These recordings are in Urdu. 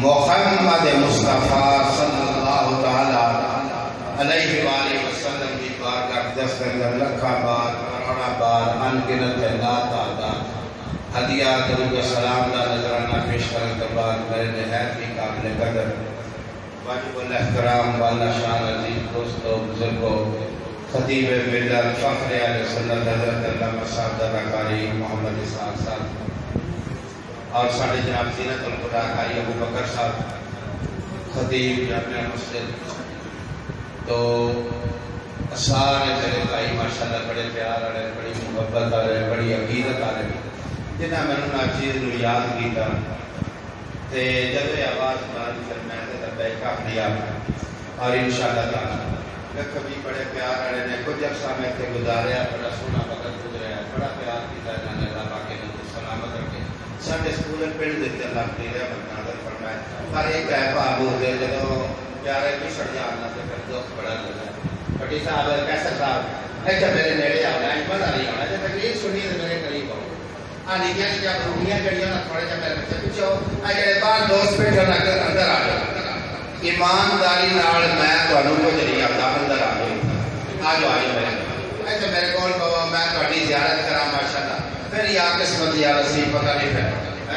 محمد مصطفیٰ صلی اللہ تعالی علیہ وآلہ وسلم کی بارگاہ دست اندر لکھا بار کروڑا بار انگنت لا تعداد ہدیہ درود و سلام دا نظرانہ پیش کرنے کے بعد میرے نہایت ہی قابل قدر واجب الاحترام والا شان عزیز دوستو بزرگو خطیب ملت فخر اہل سنت حضرت علامہ صاحب قاری محمد اسحاق صاحب اور ساڑھے جناب زینت الخدا قاری ابو بکر صاحب خطیب جامعہ مسجد تو سارے میرے بھائی ماشاءاللہ بڑے پیار آ رہے بڑی محبت آ رہے بڑی عقیدت آ رہے جنہاں میں نے چیز نو یاد کیتا تے جب یہ آواز باری پھر میں نے بیکا اپنی آپ اور انشاءاللہ تعالیٰ میں کبھی بڑے پیار آڑے نے کچھ عرصہ میں تے گزاریا بڑا سونا وقت گزریا ہے بڑا پیار کیتا جانے اللہ پاکے نے سلامت رکھے ساڑھے سکولن پڑھ دیتے اللہ کی رحمت نازل فرمائے پر ایک ہے بابو دے جدو پیارے کی سڑ جانا تے پھر دکھ بڑا لگا بٹی صاحب کیسا صاحب ایسا میرے نیڑے آنا ہے مزہ نہیں آنا جب تقریر سنی تو میرے قریب آؤ آنی کیا جب روحیاں جڑیاں نہ تھوڑے جب میرے بچے پوچھو اگر بار دوست پہ جڑا کر اندر آ جاؤ ایمانداری نال میں تھانوں کو جڑی آتا اندر آ جاؤ میرے ایسے میرے کول بابا میں تھوڑی زیارت کرا ماشاءاللہ پھر یا قسمت یا نصیب پتہ نہیں پھر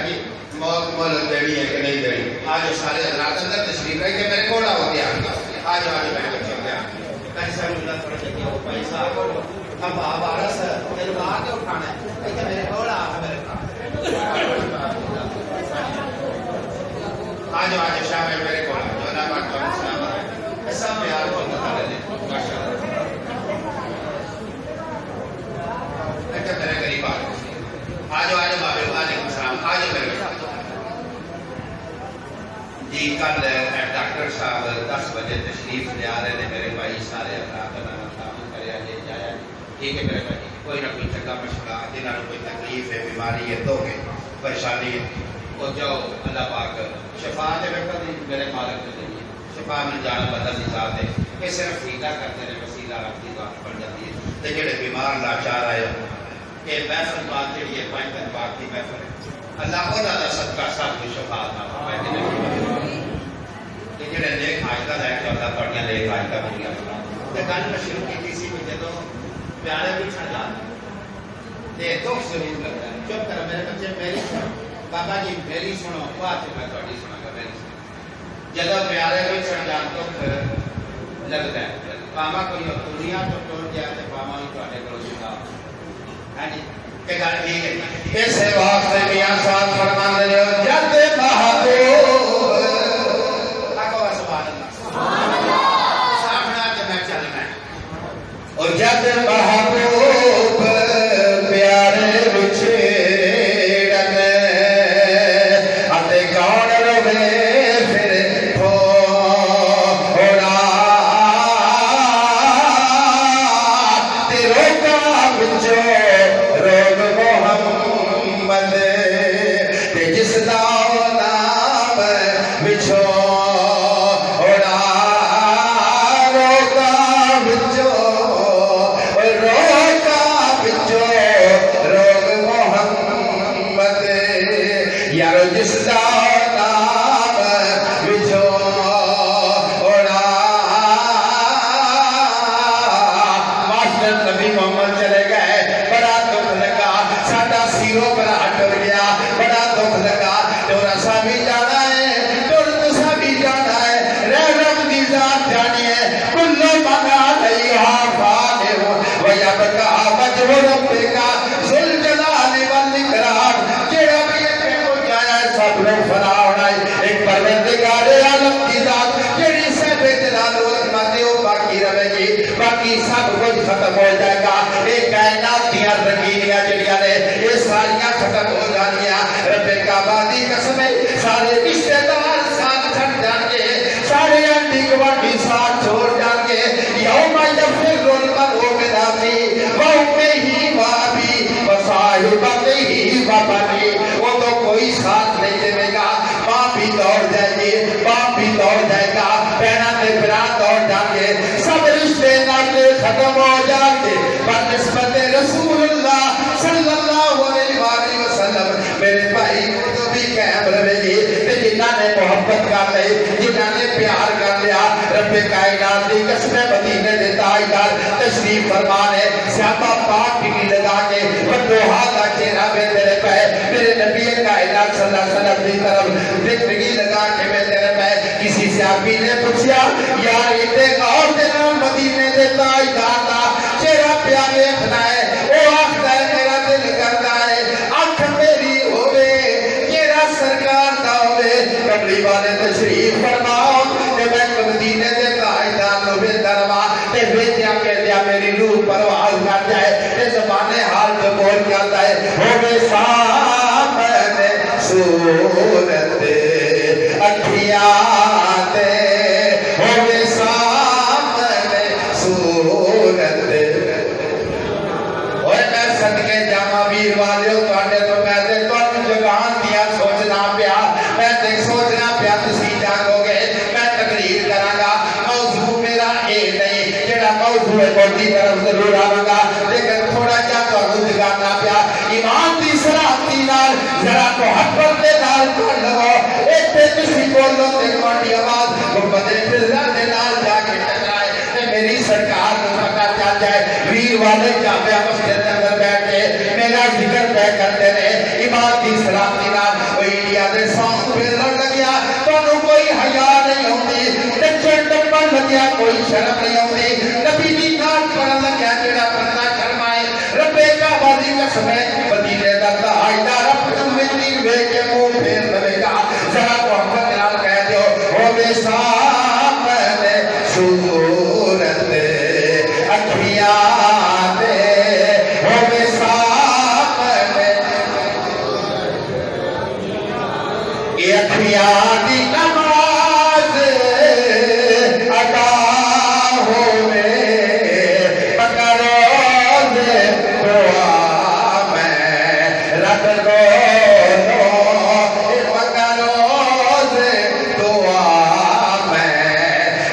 جی موت مول دینی ہے کہ نہیں دینی آج سارے حضرات اندر تشریف رکھ کے میرے کول آؤ دھیان آج میرے بچے دھیان پیسہ ملا تھوڑا جگہ ہو پیسہ اب آپ آرس تیرے آ کے اٹھانا ہے ایسے میرے کول آ میرے آج شاہ میں میرے کول جو نا بات کروں سلام ایسا پیار کو بتا رہے ماشاءاللہ ایسے میرے قریب آ بابے علیکم السلام آج میرے جی کل ڈاکٹر صاحب 10 بجے تشریف لے آ رہے ہیں میرے بھائی سارے افراد تعاون کریا لے جایا ٹھیک ہے میرے بھائی کوئی نہ کوئی چنگا مشورہ جنہوں کوئی تکلیف ہے بیماری ہے تو ہے پریشانی ہے وہ جاؤ اللہ پاک شفا دے بیٹھا دی میرے مالک نے دی شفا مل جانا بدل دی ذات ہے کہ صرف ٹھیکا کرتے رہے وسیلہ رب دی ذات بن جاتی ہے تے جڑے بیمار لاچار آئے کہ محفل بات جڑی ہے 5 دن بعد کی محفل ہے اللہ کو زیادہ صدقہ سب کو شفا عطا فرمائے کہ جڑے نیک حاجتاں ہے کہ اللہ تہاڈیاں نیک حاجتاں پوریاں فرمائے تے گل میں شروع کی سی کہ جدوں پیارے بھی چھڑ جاتے تے دکھ ضرور لگتا ہے چپ کر میرے بچے میری سنو بابا جی میری سنو بات میں تہاڈی سنا گا میری سنو جدوں پیارے بھی چھڑ جان تو لگتا ہے پاما کوئی دنیا تو ٹوٹ گیا تے پاما بھی تہاڈے کول سدا ہاں جی کہ گل ٹھیک ہے اس واسطے میاں صاحب فرماندے نے جد محبوب اور جد محبوب پیارے بچھڑن اتے کون روے پھر تھوڑا تے روکا بچو روگ محمد تے جس دا نام بچھو باقی سب کچھ ختم ہو جائے گا یہ کائنات دیاں رنگینیاں جڑیاں نے یہ ساریاں ختم ہو جانیاں رب کعبہ دی قسم سارے رشتہ دار ساتھ چھڑ جان گے سارے انڈی گواڈی ساتھ چھوڑ جان گے یوم یفر المرء من اخیہ وامہ وابیہ وصاحبتہ وبنیہ وہ تو کوئی ساتھ نہیں دے گا ماں بھی دوڑ جائے گی باپ بھی دوڑ جائے گا بہناں تے بھرا دوڑ جائیں گے سب رشتے ناطے ختم ہو جائیں گے بنسبت رسول اللہ صلی اللہ علیہ وسلم میرے بھائی کو تو بھی قائم رہے گی تے جنہاں نے محبت کر لے جنہاں نے پیار کر لیا رب کائنات دی قسم مدینے دے تاجدار تشریف فرمانے سیابہ پاک ٹکی لگا کے ودوہا کا چہرہ میں تیرے پہ میرے نبی کائنات صلی اللہ علیہ وسلم دی طرف ٹکی لگا کے میں تیرے پہ کسی سیابی نے پوچھا یار اتنے غور دینا مدینے دے تاجدار دا چہرہ پیارے اپنا ہے وہ آخر ہے میرا دل کرتا ہے آنکھ میری ہوئے چہرہ سرکار دا ہوئے کملی والے تشریف فرماؤ کہ میں مدینے دے تاجدار نو بے درما تے بیٹیا کہہ دیا میری روح پرواز کر جائے تے زبان حال تو بول جاتا ہے ہوئے سامنے صورت اکھیات ہوئے سامنے صورت اور میں صدقے جامع ویر والے اٹھانے تو میں تے تو جگان دیا سوچنا پیا میں تے سوچنا پیا تسی جاگو گے میں تقریر کرا گا موضوع میرا اے نہیں جڑا موضوع ہے بڑی طرف ضرور آواں گا لیکن تھوڑا جا تو جگانا پیا ایمان دی سراحتی نال ذرا تو حق دے نال کر لو ایک تے کسی بولو تے کوئی آواز محمد فضلہ دے نال جا کے ٹکرائے تے میری سرکار کو پتہ چل جائے ویر والے جامعہ مسجد کے اندر بیٹھ کے میرا ذکر طے کرتے رہے ایمان دی سراحتی نال وہ انڈیا دے ساؤنڈ پہ لگ گیا تو کوئی حیا نہیں ہوتی نچن ٹپن لگیا کوئی شرم نہیں ہوتی نبی دی نال پڑھن لگیا جڑا بندہ شرمائے رب کعبہ دی قسم ہے مدینے دا تاجدار اپنے مٹی وے کے منہ پھیر لے گا ذرا محمد نال کہہ دیو ہوے سامنے صورت اکھیاں دے ہوے سامنے یہ اکھیاں دی نماز ادا ہوے پکڑو دے دعا میں رب کو پکڑو دے دعا میں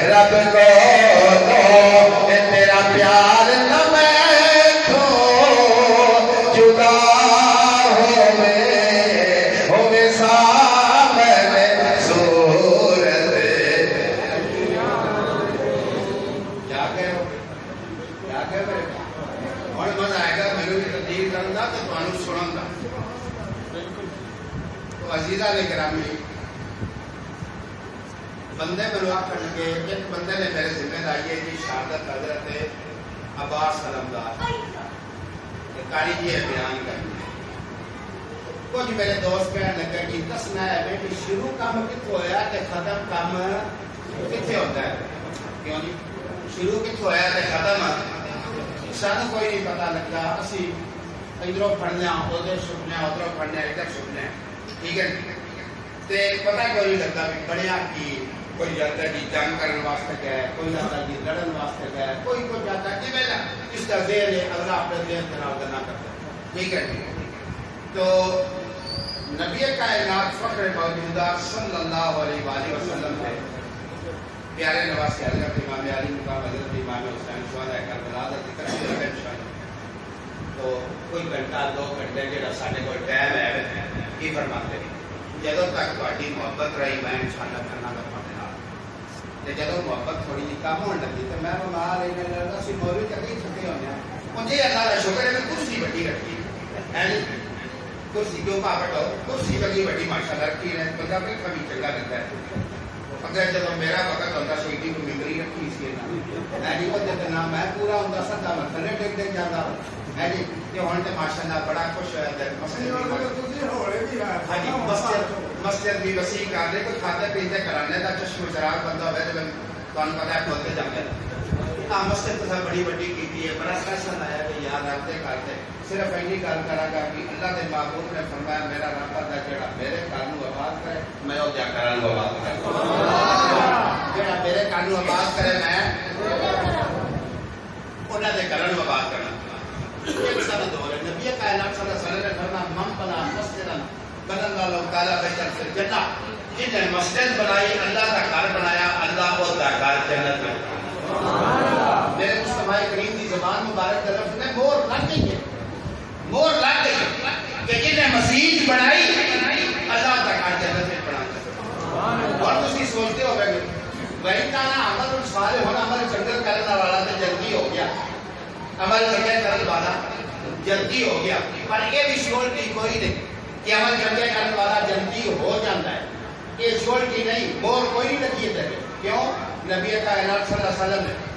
رب کو تیرا پیار نہ میں تو جدا ہوے سامنے صورت کیا کہہ رہے اور مزہ آئے گا میرے بھی تقدیر کرنا تو تمہوں سنن دا تو عزیزہ نے گرامی بندے میں آخر لگے ایک بندے نے میرے ذمہ داری ہے کہ شہادت حضرت عباس علمدار کاری جی ہے بیان کرنی کچھ میرے دوست کہنے لگا کہ دسنا ہے بیٹی شروع کام کتوں ہوا کہ ختم کام کتنے ہوتا ہے کیوں نہیں شروع کتوں ہوا کہ ختم سانو کوئی نہیں پتا لگتا اسی ادھروں پڑھنے ادھر چھپنے ادھروں پڑھنے ادھر چھپنے ٹھیک ہے تے پتہ کوئی نہیں لگتا بھی بڑھیا کی کوئی جاتا ہے جنگ کرنے واسطے گیا ہے کوئی جاتا ہے لڑن واسطے گیا ہے کوئی جاتا ہے کہ میں اس کا ذہن ہے اللہ اپنے ذہن کے نام کرنا کرتا ہے ٹھیک ہے تو نبی کائنات فخر موجودہ صلی اللہ علیہ وآلہ وسلم ہے پیارے نواز حضرت امام علی مقام حضرت امام حسین شہداء کربلا کا ذکر ہے انشاءاللہ تو کوئی گھنٹہ 2 گھنٹے جڑا ساڈے کول ٹائم ہے کی فرماتے ہیں جدوں تک تہاڈی محبت رہی میں انشاءاللہ کرنا گا تہاڈے نال تے جدوں محبت تھوڑی جی کم ہون لگی تے میں بیمار رہنے لگا سی مولوی تقریر تھکے ہونے ہیں مجھے اللہ کا شکر ہے کہ کرسی بڑی رکھی ہے کرسی کیوں پاپٹ ہو کرسی بڑی بڑی ماشاءاللہ رکھی ہے بندہ بھی کبھی چنگا لگتا ہے اگر جب میرا وقت ہوتا شہیدی کو ممبری رکھی سی ہے جی وہ جب نہ میں پورا ہوتا سدا میں تھلے ٹیک ٹیک جاتا ہے جی یہ ہونے تے ماشاءاللہ بڑا خوش ہے مسجد بھی وسیع کر دے کوئی کھاتے پیتے کرانے کا چشم چراغ بندہ ہوئے جب تمہیں پتا ہے کھولتے جاتے ہاں مسجد تو بڑی بڑی کی ہے بڑا فیصلہ آیا کہ یاد رکھتے کرتے صرف اینی گل کرا گا کہ اللہ کے محبوب نے فرمایا میرا رب دا جڑا میرے کانوں آباد کرے میں او جا کرن آباد کرے جڑا میرے کانوں آباد کرے میں انہاں دے کرن آباد کرنا ایک سال دور ہے نبی کائنات صلی اللہ علیہ وسلم نے فرمایا من بنا مسجدن بنا اللہ تعالی بیت فی الجنہ جن نے مسجد بنائی اللہ کا گھر بنایا اللہ کو دا گھر جنت میں میرے مصطفی کریم کی زبان مبارک طرف نے مور لگ گئی ہے مور لگ گئی کہ جن نے مسجد بنائی اللہ کا گھر جنت میں بنا سوچتے ہو گئے وہی کہنا عمل صالح ہونا عمل چنگا کرنے والا تو جلدی ہو گیا عمل چنگا کرنے والا جلدی ہو گیا پر یہ بھی شیورٹی کوئی نہیں کہ عمل چنگا کرنے والا جلدی ہو جاتا ہے یہ شیورٹی نہیں مور کوئی نہیں لگی ہے کیوں نبی کائنات صلی اللہ علیہ وسلم نے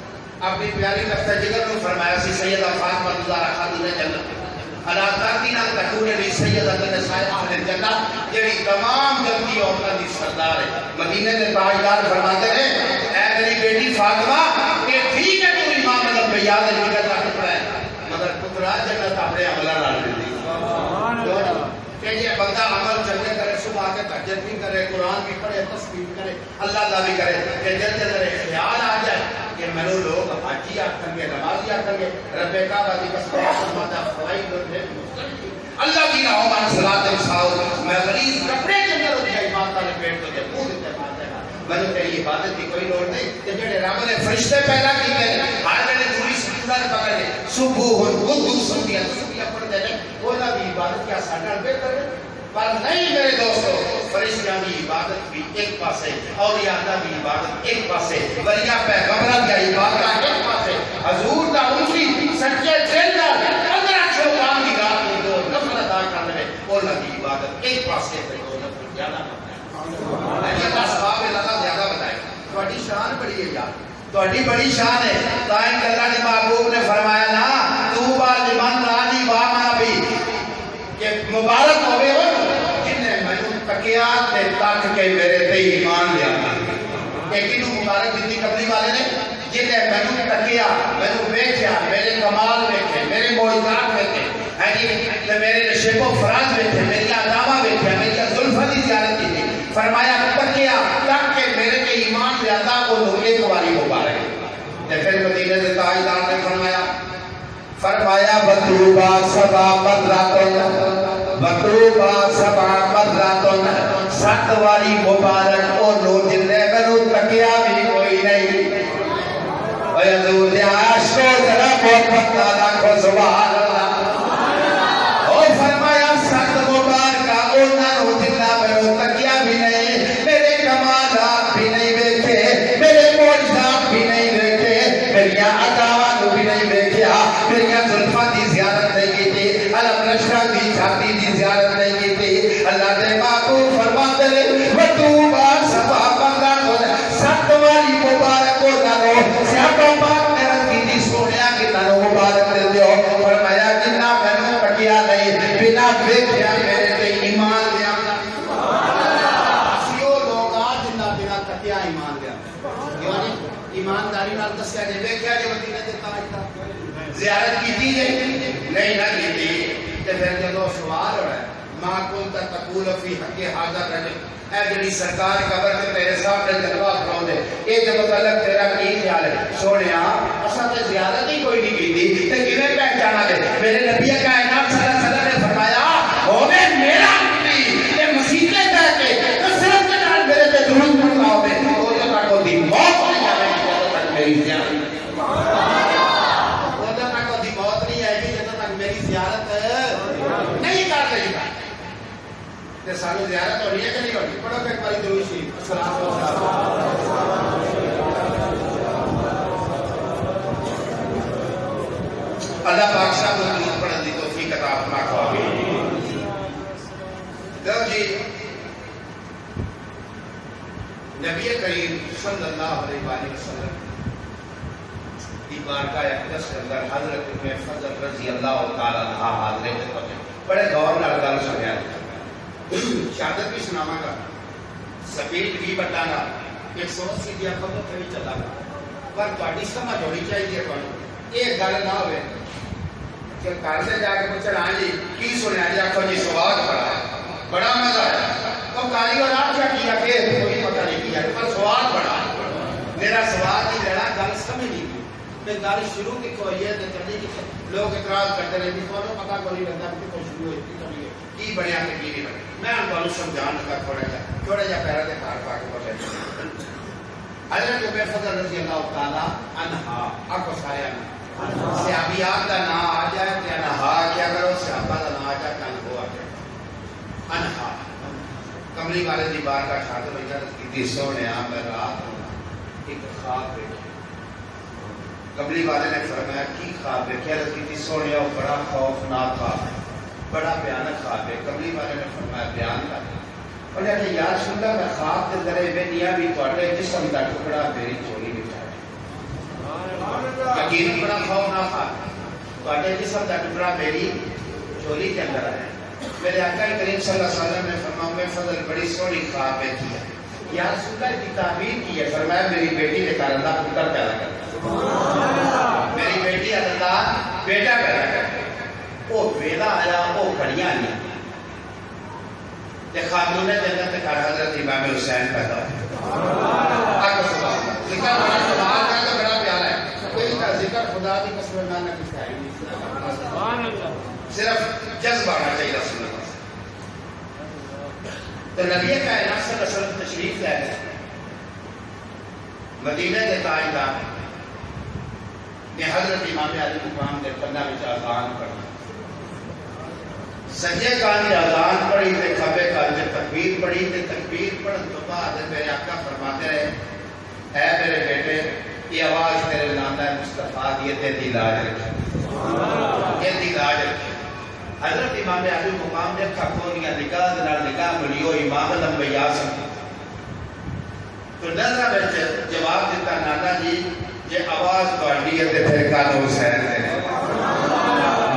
اپنی پیاری دفتر جگر میں فرمایا سی سیدہ فاطمہ زہرا خاتون جنت الا تاکینا تکون لی سیدہ النساء اہل الجنہ جڑی تمام جنتی عورتوں کی سردار ہے مدینے کے تاجدار فرماتے ہیں اے میری بیٹی فاطمہ کہ ٹھیک ہے تو امام الانبیاء نے جگہ تک پڑھا ہے مگر پترا جنت اپنے عملہ نال ملدی کہ یہ بندہ عمل چنگے کرے صبح کے تہجد بھی کرے قرآن بھی پڑھے تسبیح کرے اللہ اللہ بھی کرے کہ جلد جلد خیال آ جائے کہ میں نے لوگ حاجی آکھیں گے نمازی آکھیں گے رب کعبہ کی قسم فرماتا فوائد اللہ کی راہوں میں صلاۃ الصاؤ میں غلیظ کپڑے کے اندر ہوتی ہے امام تعالی پیٹ کو دے منہ دیتے مانتے ہیں میں نے تیری عبادت کی کوئی لوڑ نہیں کہ جڑے رب نے فرشتے پیدا کیے ہیں ہر ویلے پوری سجدہ پکڑ لے صبح قدوس صبح پڑھتے ہیں انہاں دی عبادت کیا ساڈا بہتر ہے پر نہیں میرے دوستو فرشتیاں کی عبادت بھی ایک پاسے اولیاء اللہ کی عبادت ایک پاسے ولیاء پیغمبراں کی عبادت ایک پاسے حضور دا اونچی سچے دل دا 1500 کام کی رات میں دو نفل ادا کرنے میں انہاں کی عبادت ایک پاسے تے دو نفل زیادہ کرنا ہے یہ بس باب اللہ زیادہ بتائے تہاڈی شان بڑی ہے یار تہاڈی بڑی شان ہے تائیں اللہ کے محبوب نے فرمایا نا تو با لمن رانی با منبی کہ مبارک ہوئے ہو جن نے میں تکیا تے تک کے میرے تے ایمان لیا کہ کنو مبارک دیتی قبلی والے نے جن نے میں تکیا میں ویکھیا میرے کمال ویکھے میرے معجزات ویکھے ہے جی میرے نشیب و فراز ویکھے میری عظامہ ویکھے میری زلفہ دی زیارت کی فرمایا تکیا تک کے میرے تے ایمان لیا کو ایک باری مبارک تے پھر مدینے سے تاجدار نے فرمایا بطوبہ سبا مدراتن 7 والی مبارک او نو جن نے منو تکیا بھی کوئی نہیں اے حضور دے عاشق ذرا محبت نال کو سبحان اللہ او فرمایا 7 مبارکہ او نو جن نے منو تکیا بھی نہیں میرے کمالات بھی نہیں دیکھے میرے معجزات بھی نہیں دیکھے میری عطاوات بھی نہیں دیکھیا میری زلفاں دی زیارت نہیں کی تھی علم نشرہ دی چھاتی دی زیارت نہیں کی تھی اللہ دے محبوب فرماتے ہیں وَتُوبَا سَبَا بَنْدَانُ 7 والی مبارک ہو جانو سیاپا پاک میرا کی سونیا کی تنو مبارک دے دیو فرمایا جنہ میں نے پکیا نہیں بنا ویکھیا میرے تے ایمان دیا سیو لوگ آج جنہ بنا تکیا ایمان دیا ایمانداری نال دسیا جے ویکھیا جے مدینے تے تاجدار زیارت کی نہیں نہ کی تے پھر جدو سوال ہو رہا ہے ماں کنت تقول فی حق حاضر رجل اے جڑی سرکار قبر تے تیرے سامنے جلوہ کراون دے اے دے متعلق تیرا کی خیال ہے سونیا اساں تے زیارت ہی کوئی نہیں کیتی تے کیویں پہچانا دے میرے نبی کائنات صلی اللہ علیہ وسلم نے فرمایا ہوے میرا نبی تے مسیح تے کہہ کے کثرت کے نال میرے تے درود پڑھنا ہوے او تے تک دی موت نہیں آوے جدوں تک میری زیارت سانو زیارت ہونی ہے کہ نہیں ہونی پڑھو کہ ایک باری درود شریف السلام علیکم اللہ پاک صاحب کو درود پڑھنے دی توفیق عطا فرمائے جی نبی کریم صلی اللہ علیہ وآلہ وسلم کی بارگاہ اقدس کے اندر حضرت ابن فضل رضی اللہ تعالی عنہ حاضر تھے بڑے غور نال گل سنیا شہادت بھی سناواں گا سپیڈ بھی بتانا 180 دی اکھوں تے بھی چلا گا پر تہاڈی سمجھ ہونی چاہیے تانوں یہ گل نہ ہوے کہ گھر سے جا کے پوچھنا ہاں جی کی سنیا جی آکھو جی سواد بڑا مزہ آیا تو کاریگر آپ کیا کہ کوئی پتہ نہیں کیا پر سواد بڑا میرا سواد نہیں لینا گل سمجھ نہیں میں گل شروع کتوں ہوئی ہے تے چلی کہ لوگ اعتراض کرتے رہے کہ تانوں پتہ کوئی نہیں لگتا کہ کتوں شروع ہوئی کی بنیا کہ کی نہیں بنی میں تمہیں سمجھان لگا تھوڑا جا پیرا کے کار پا کے بولے حضرت ابن فضل رضی اللہ تعالی عنہ آپ کو سارے عنہ صحابیات کا نام آ جائے کہ عنہ کیا کرو صحابہ کا نام آ جائے کہ عنہ آ جائے عنہ کملی والے دی بارگاہ حاضر ہوئی عرض کی سونے میں رات ایک خواب دیکھا. کملی والے نے فرمایا کی خواب دیکھا؟ عرض کی سونے بڑا خوفناک خواب ہے, بڑا بھیانک خواب ہے. کملی والے نے فرمایا بیان کر. انہوں نے کہا یا رسول اللہ میں خواب کے درے میں نیا بھی تواڈے جسم کا ٹکڑا میری چولی وچ ہے. یقین بڑا خوفناک خواب ہے, تواڈے جسم کا ٹکڑا میری چولی کے اندر ہے. میرے آقا کریم صلی اللہ علیہ وسلم نے فرمایا میں فضل بڑی سونی خواب دیکھی ہے. یا رسول اللہ کی تعبیر کی ہے. فرمایا میری بیٹی نے کہا اللہ پتر پیدا کرتا, میری بیٹی اللہ بیٹا پیدا کرتا. وہ ویلا آیا, وہ گھڑیاں نہیں خاتون جنت میں حضرت امام حسین پیدا ہوا. ذکر بڑا سوال ہے تو بڑا پیارا ہے. کوئی کا ذکر خدا کی قسم نہ کسی ہے نہیں, صرف جذبہ آنا چاہیے رسول اللہ. تو نبی کائنات صلی اللہ علیہ وسلم تشریف لے گئے مدینہ کے تاجدار نے حضرت امام علی مقام کے پندہ میں اذان پڑھی. سجے کان نے اذان پڑھی تے کھبے کان نے تکبیر پڑھی تے تکبیر پڑھن تو بعد میرے آقا فرماتے رہے اے میرے بیٹے یہ آواز تیرے نانا مصطفیٰ دی تیری لاج رکھے, یہ دی لاج رکھے. حضرت امام علی مقام نے کھکونیاں نگاہ نال نگاہ ملیو امام الانبیاء سے تو نظر وچ جواب دیتا نانا جی یہ آواز تہاڈی ہے تے پھر کان حسین دے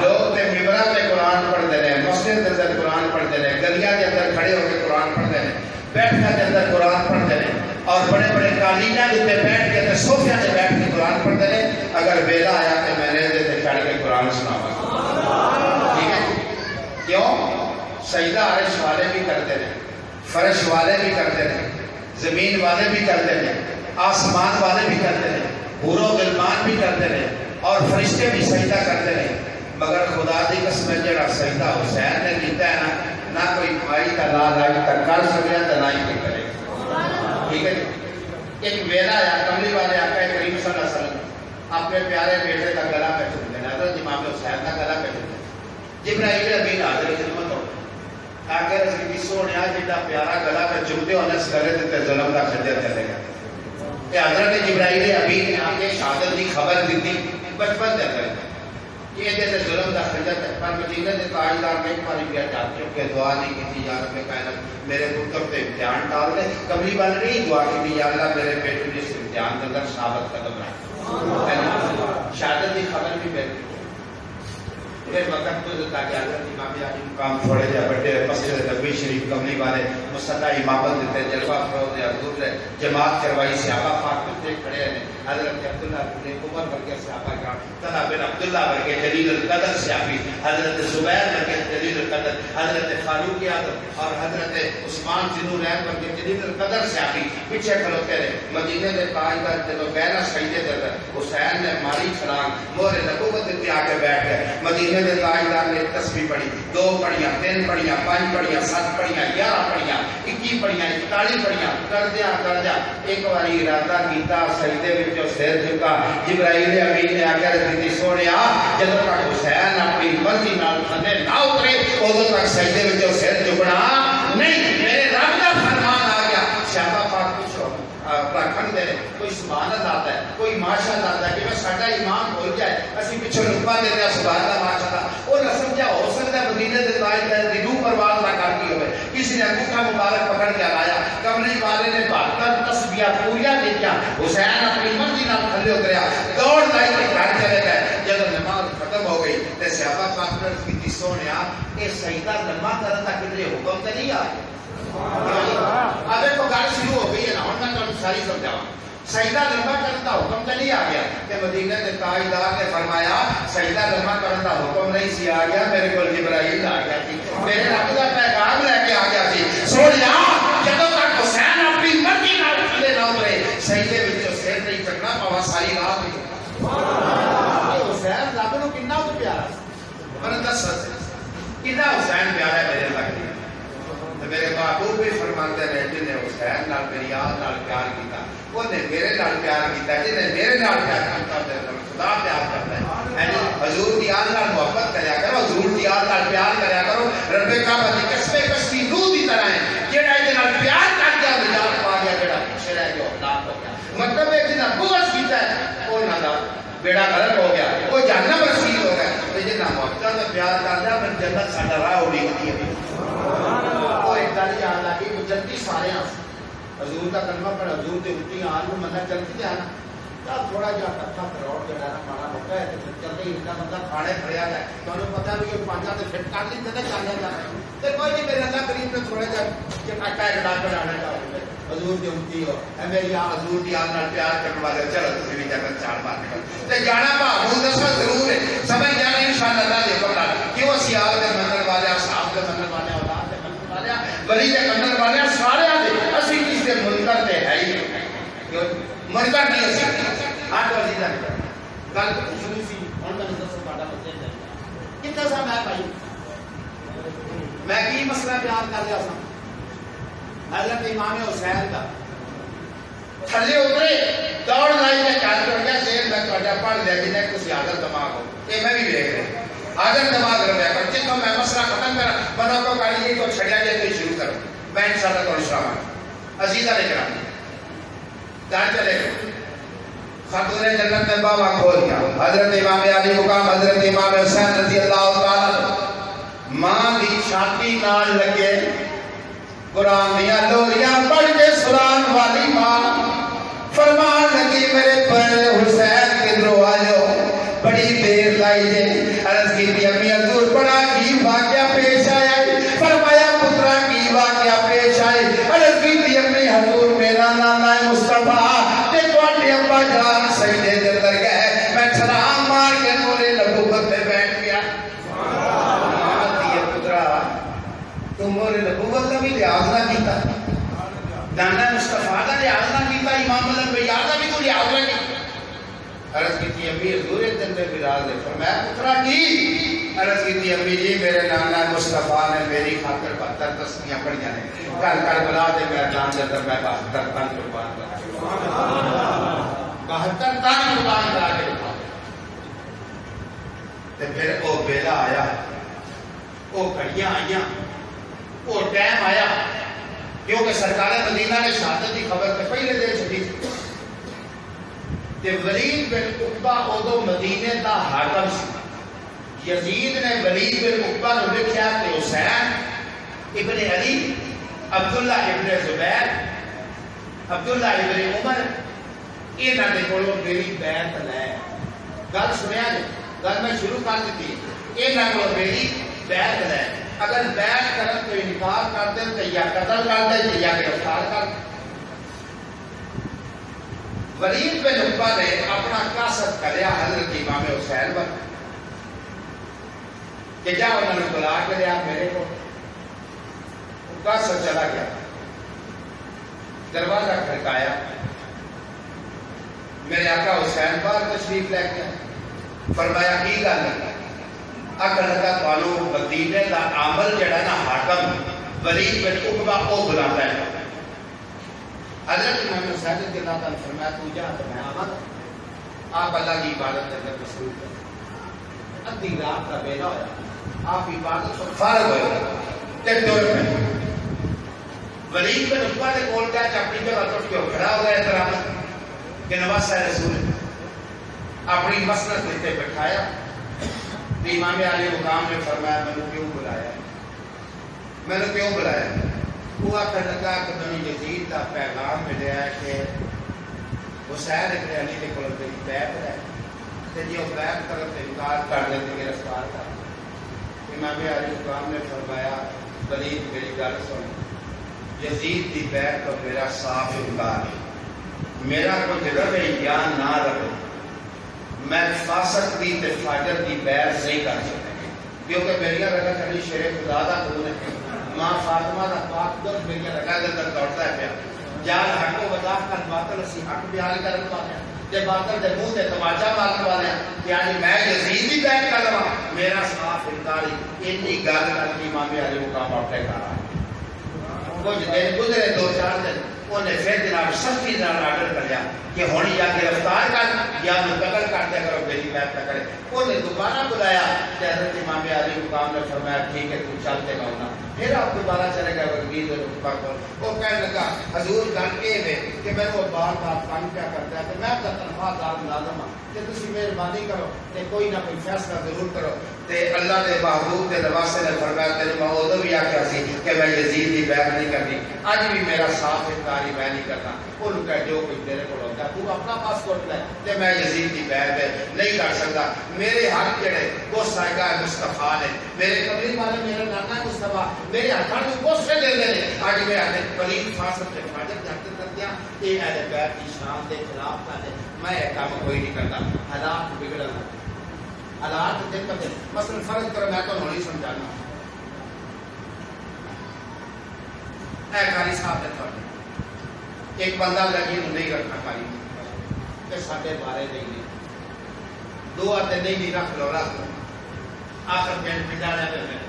لوگ تے ممبراں تے قرآن پڑھدے نے, مسجد دے اندر قرآن پڑھدے نے, گلیاں دے اندر کھڑے ہو کے قرآن پڑھدے نے, بیٹھنے دے اندر قرآن پڑھدے نے اور بڑے بڑے قالیناں دے بیٹھ کے تے صوفیاں دے بیٹھ کے قرآن پڑھدے نے. اگر ویلا آیا تے میں نے دے چڑھ کے قرآن سناواں. ٹھیک ہے کیوں؟ سجدہ عرش والے بھی کرتے ہیں, فرش والے بھی کرتے ہیں, زمین والے بھی کرتے ہیں, آسمان والے بھی کرتے ہیں, حور و غلمان بھی کرتے ہیں اور فرشتے بھی سجدہ کرتے ہیں. مگر خدا دی قسم جڑا سجدہ حسین نے کیتا ہے نہ کوئی مائی کا لا لائی تک کر سکیا تو نہ ہی کوئی کرے. ٹھیک ہے. ایک ویلا یا کملی والے آقا کریم صلی اللہ علیہ وسلم اپنے پیارے بیٹے کا گلا پہ چومتے ہیں, حضرت امام حسین کا گلا پہ چومتے ہیں. جبرائیل امین حاضر خدمت ہو آخر کی سونے جیتا پیارا گلا پہ چمتے ہونے اس گلے دیتے ظلم کا خنجر چلے گا. کہ حضرت جبرائیل امین نے آگے شہادت کی خبر دیتی بچپن دے کر یہ جیسے ظلم کا خنجر تک پر مدینہ کے تاجدار میں ایک بار کیا چاہتے ہو کہ دعا نہیں کی یا رب کائنات میرے پتر پہ امتحان ڈال دے. کملی والے نہیں دعا کی یا اللہ میرے بیٹے نے اس امتحان کے اندر ثابت قدم رکھ. شہادت کی خبر بھی مل پھر وقت تو تاکہ حضرت امام علی مقام تھوڑے جا بڑے مسجد نبوی شریف کملی والے مصطفیٰ امامت دیتے جلوہ فروز حضور نے جماعت کروائی. صحابہ پاک کتے کھڑے ہیں, حضرت عبداللہ بن عمر ورگے صحابہ کرام, طلحہ بن عبداللہ ورگے جلیل القدر صحابی, حضرت زبیر ورگے جلیل القدر, حضرت فاروق اعظم اور حضرت عثمان ذوالنورین ورگے جلیل القدر صحابی پیچھے کھلوتے رہے. مدینے کے تاجدار جب گہرا سجدے دے حسین نے ماری چھلانگ مہر نبوت تے آ کے بیٹھ گئے. مدینے کے تاجدار نے تسبیح پڑھی, 2 پڑھیاں, 3 پڑھیاں, 5 پڑھیاں, 7 پڑھیاں, 11 پڑھیاں, 21 پڑھیاں, 41 پڑھیاں, کردیا ایک باری ارادہ کیتا سجدے وچ سر جھکا. جبرائیل امین نے آخر دیتی سونیا جدوں تک حسین اپنی مرضی نال تھلے نہ اترے ادوں تک سجدے وچ سر جھکنا نہیں. میرے رب دا فرمان آ گیا. صحابہ پاک پوچھو رکھن دے کوئی سبحان اللہ آتا ہے, کوئی ماشاء اللہ آتا ہے کہ ساڈا ایمان بھول جائے اسی پیچھے رکبا دیتے ہیں سبحان اللہ ماشاء اللہ. وہ نہ سمجھا ہو سکتا ہے مدینے کے تاجدار دی روح پرواز نہ کرتی ہوئے کسی نے انگوٹھا مبارک پکڑ کے لایا. کملی والے نے 72 تسبیحاں پوریا دیکھا. حسین اپنی مرضی نال تھلے اتریا, دوڑ لائی کے گھر چلے گئے. جب نماز ختم ہو گئی تے صحابہ پاک نے کیتی سونیا اے سجدہ لمبا کرن دا کدھر حکم تے نہیں آ. اب تو گل شروع ہو گئی ہے نا, ہن میں تمہیں ساری سمجھاواں. سجدہ لمبا کرن دا حکم تے نہیں آ گیا کہ مدینے کے تاجدار نے فرمایا سجدہ لمبا کرن دا حکم نہیں سی آ گیا, میرے کول جبرائیل آ گیا سی, میرے رب دا پیغام لے کے آ گیا سی. سونیا جدوں تک حسین اپنی مرضی نال تھلے نہ اترے سجدے وچ سر نہیں چکنا پاوا ساری رات وچ. حسین رب نو کتنا پیارا پر دس کتنا حسین پیارا ہے میرے اللہ کے. میرے محبوب بھی فرماتے رہے جن نے حسین نال میری آل نال پیار کیتا وہ نے میرے نال پیار کیتا, جن نے میرے نال پیار کیتا خدا پیار کرتا ہے. حضور کی آل نال محبت کریا کرو, حضور کی آل نال پیار کریا کرو. رب کعبہ دی قسمیں کشتی نور دی طرح ہیں جہاں دے نال بیڑا غلط ہو گیا وہ جہنم رسید ہو گیا تو جنہ محبت سے پیار کر لیا پھر جنت ساڈا راہ ہو گئی ہے وہ ایک گل یاد آ گئی جلدی سارے حضور کا کلمہ پڑھ حضور کے اٹھی آن کو مننا جلدی جانا تھوڑا جہا کٹھا کروڑ جڑا نا ماڑا موٹا ہے تو چلتے ہی انہیں بندہ کھانے کھڑیا ہے تو پتا بھی کہ پانچا تو فٹ کر لی تے چل جاتا تے کوئی نہیں میرے اللہ کریم نے تھوڑا جہا کہ کٹا ایک ڈاک بنانے کا حضور کی امتی ہو اے میری حضور کی آن نال پیار کرنے والے چلو تسی بھی جنت چاڑ مار نکل تے جانا محمود دسا ضرور ہے سمجھ جانا انشاءاللہ اللہ دے پڑا کیوں اسی آل دے منن والے اصحاب دے منن والے اولاد دے منن والے ولی دے منن والے سارے دے اسی کس دے منکر تے ہے ہی منکر نہیں اسی آٹھ وزیر ہے گل شروع سی ہوں میں دسو تا مسئلہ چاہیے کتنا سا میں بھائی میں کی مسئلہ بیان کر رہا سا حضرت امام حسین کا تھلے اترے دوڑ لائی میں چل کر گیا دیر میں تھوڑا پڑھ لیا جنہیں کسی عادت دماغ ہو یہ میں بھی دیکھ رہا عادت دماغ رہا کر جتوں میں مسئلہ ختم کرا بنا کو کہا یہ تو چھڑیا جائے تو شروع کرو میں انشاءاللہ تو اسلام عزیزہ لے کر جان چلے گا خاتون جنت نے بابا کھول دیا حضرت امام علی مقام حضرت امام حسین رضی اللہ تعالی ماں دی چھاتی نال لگے قرآن دیا لوریاں پڑھ کے سنان والی ماں فرمان لگی میرے پر حسین کدھروں آجو بڑی دیر لائی جے عرض کی تھی امی حضور پڑھا کی واقعہ پیش آیا فرمایا پترا کی واقعہ پیش آئے عرض کی تھی امی حضور میرا نانا مصطفیٰ ابا جان سجدے دے اندر گئے میں چھلانگ مار کے نورے نبوت پہ بیٹھ گیا پترا تم نورے نبوت کا بھی لحاظ نہ کیتا نانا مصطفیٰ کا لحاظ نہ کیتا امام ملک بیار کا بھی تو لحاظ نہ کیتا عرض کی تھی امی حضور دن میں براز ہے فرمایا پترا کی عرض کی تھی امی جی میرے نانا مصطفیٰ نے میری خاطر 72 تسمیاں پڑھیاں نے کل کل بلا دے میرا جان دے اندر میں 72 تن قربان کرا 72 تن قربان کرا کے اٹھا تے پھر وہ بیلا آیا وہ گھڑیاں آئیاں وہ ٹائم آیا کیونکہ سرکار مدینہ نے شہادت کی خبر تے پہلے دے چھٹی کہ ولید بن عقبہ ادو مدینے دا حاکم سی یزید نے ولید بن عقبہ نو لکھیا کہ حسین ابن علی عبداللہ ابن زبیر عبداللہ ابن عمر انہاں دے کولوں میری بیعت لے گل سنیا جی گل میں شروع کر دیتی انہاں کولوں میری بیعت لے اگر بیعت کرن تو انکار کر دے تو یا قتل کر دے یا گرفتار کر دے ولید بن عقبہ نے اپنا قاصد کریا حضرت امام حسین پر کہ جا انہوں نے بلا کے لیا میرے کو قاصد چلا گیا دروازہ کھڑکایا میرے آقا حسین پر تشریف لے گیا فرمایا کی گل ہے اگر لگا تو مدینے دا عامل جڑا نا حاکم ولید بن عقبہ او بلاتا ہے حضرت امام حسین رضی اللہ تعالیٰ فرمایا تو جا تو میں آمد آپ اللہ کی عبادت اندر مصروف کر ادھی رات کا بیلا ہویا آپ عبادت پر فارغ ہوئے تے دور میں ولید بن عقبہ نے کول کیا کہ اپنی جگہ اٹھ کے کھڑا ہو گیا احترام کہ نواز رسول اپنی مسند تے بٹھایا امام علی مقام نے فرمایا میں نے کیوں بلایا وہ آخر لگا کہ میں یزید کا پیغام ملیا ہے کہ حسین ابن علی کے کول میری بیعت ہے تے جی وہ بیعت کرن تے انکار کر دے تے گرفتار کر امام علی مقام نے فرمایا ولید میری گل سن یزید دی بیعت تو میرا صاف انکار ہے میرا کوئی رب یا نہ رب میں فاسق دی تے فاجر دی بیعت نہیں کر سکتا کیونکہ میری رگا کلی شیر خدا دا خون ہے ماں فاطمہ دا پاک دل میری رگا دے اندر دوڑتا ہے پیا جان حق و وضاح کر باطل اسی حق بیان کرنے والے ہیں تے باطل دے منہ تے تماچا مارنے والے ہیں کہ یعنی میں یزید دی بیعت کر لواں میرا صاف انکاری اتنی گل کر کے امام علی مقام اٹھے کر کچھ دن گزرے 2-4 دن انہیں پھر جناب سختی نال آرڈر کریا کہ ہونی یا گرفتار کر یا منتقل کرتے کرو میری بیعت نہ کرے انہیں دوبارہ بلایا کہ حضرت امام علی مقام نے فرمایا ٹھیک ہے تو چلتے گا پھر آپ دوبارہ چلے گئے ولید رقبہ کو. وہ کہنے لگا حضور گل یہ ہے کہ میں وہ بار بار تنگ کیا کرتا ہے کہ میں تو تنخواہ دار ملازم ہوں کہ تسی مہربانی کرو کہ کوئی نہ کوئی فیصلہ ضرور کرو. تے اللہ دے محبوب دے نواسے نے فرمایا تیرے ماں ادو بھی آخیا سی کہ میں یزید کی بیعت نہیں کرنی. اج بھی میرا صاف انکاری میں نہیں کرتا. وہ کہ جو کچھ تیرے کو ہوتا ہے تو اپنا پاسپورٹ لے کہ میں یزید کی بیعت نہیں کر سکتا. میرے حق جڑے وہ سائقہ مصطفیٰ نے میرے قبری والے میرے نانا مصطفیٰ میرے ہاتھوں میں کوسے دے دے. اج میں اپنے پلید فاصل کے حفاظت جاتے کر دیا. یہ اہل بیت کی شان کے خلاف کا ہے. میں یہ کام کوئی نہیں کرتا. حالات بگڑ حالات دقت ہے. مثلا فرض کرو میں تو نہیں سمجھانا اے قاری صاحب نے تو ایک بندہ لگی نہیں رکھنا قاری کہ ساڈے بارے نہیں دو آتے نہیں رکھ لو رکھ لو. آخر پینٹ پجا رہے ہیں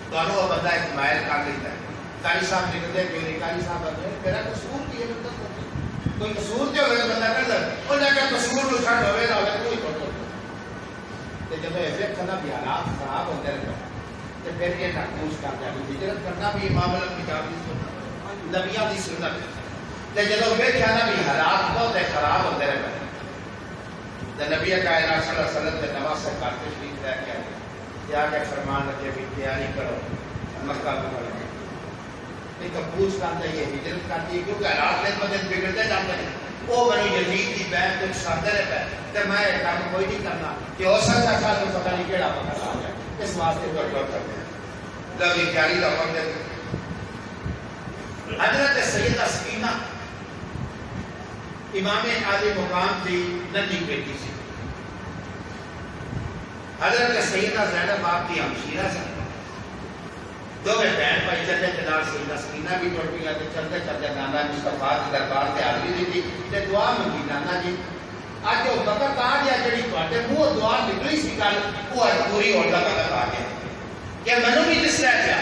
تو وہ بندہ ایک مائل کر لیتا ہے. قاری صاحب نکلتے کیوں نہیں؟ قاری صاحب میرا قصور کی ہے مطلب کوئی قصور جو ہوئے بندہ کر لے وہ جا کے قصور کو چھڑ ہوئے نہ ہوئے کوئی چھوڑ جب ویکھنا بھی حالات خراب ہوتے رہتے تو پھر یہ ناکوش کر جائے. ہجرت کرنا بھی معاملہ کتاب کی سنت نبیاں کی سنت ہے. جب ویکھنا بھی حالات بہت خراب ہوتے رہتے تو نبی کائنات صلی اللہ علیہ وسلم کے نواز سے کر تشریف لے کے آئے جا کے فرمان رکھے بھی تیاری کرو مکہ کو کرو. نہیں تو پوچھ کرتے یہ ہجرت کرتی ہے کیونکہ حالات دن ب دن بگڑتے جاتے ہیں. وہ بنی یزید کی بیعت کچھ سادہ رہتا ہے کہ میں یہ کام کوئی نہیں کرنا کہ ہو سکتا ہے تو پتہ نہیں کیڑا پکڑ آ جائے. اس واسطے کوئی کر کرتے ہیں لوگ تیاری کا وقت دیتے. حضرت سیدہ سکینہ امام عالی مقام کی ننھی بیٹی سی. حضرت سیدہ زینب آپ کی ہمشیرہ سے دو بہن بھائی چلتے چلا سیدہ سکینہ بھی ٹوٹ گیا. چلتے چلتے نانا مصطفیٰ کے دربار سے حاضری دی تھی تے دعا منگی نانا جی اج وہ وقت آ گیا جڑی تواڈے منہ دعا نکلی سی گل وہ اج پوری ہونے کا وقت آ گیا کہ مینوں بھی جس طرح کیا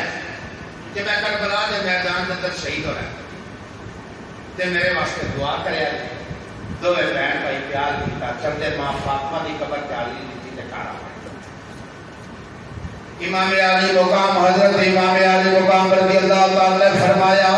کہ میں کربلا کے میدان کے اندر شہید ہو رہا تے میرے واسطے دعا کریا. دو بہن بھائی پیار کیتا چلتے ماں فاطمہ کی قبر تے حاضری دی تھی تے کارا امام علی مقام حضرت امام علی مقام رضی اللہ تعالی نے فرمایا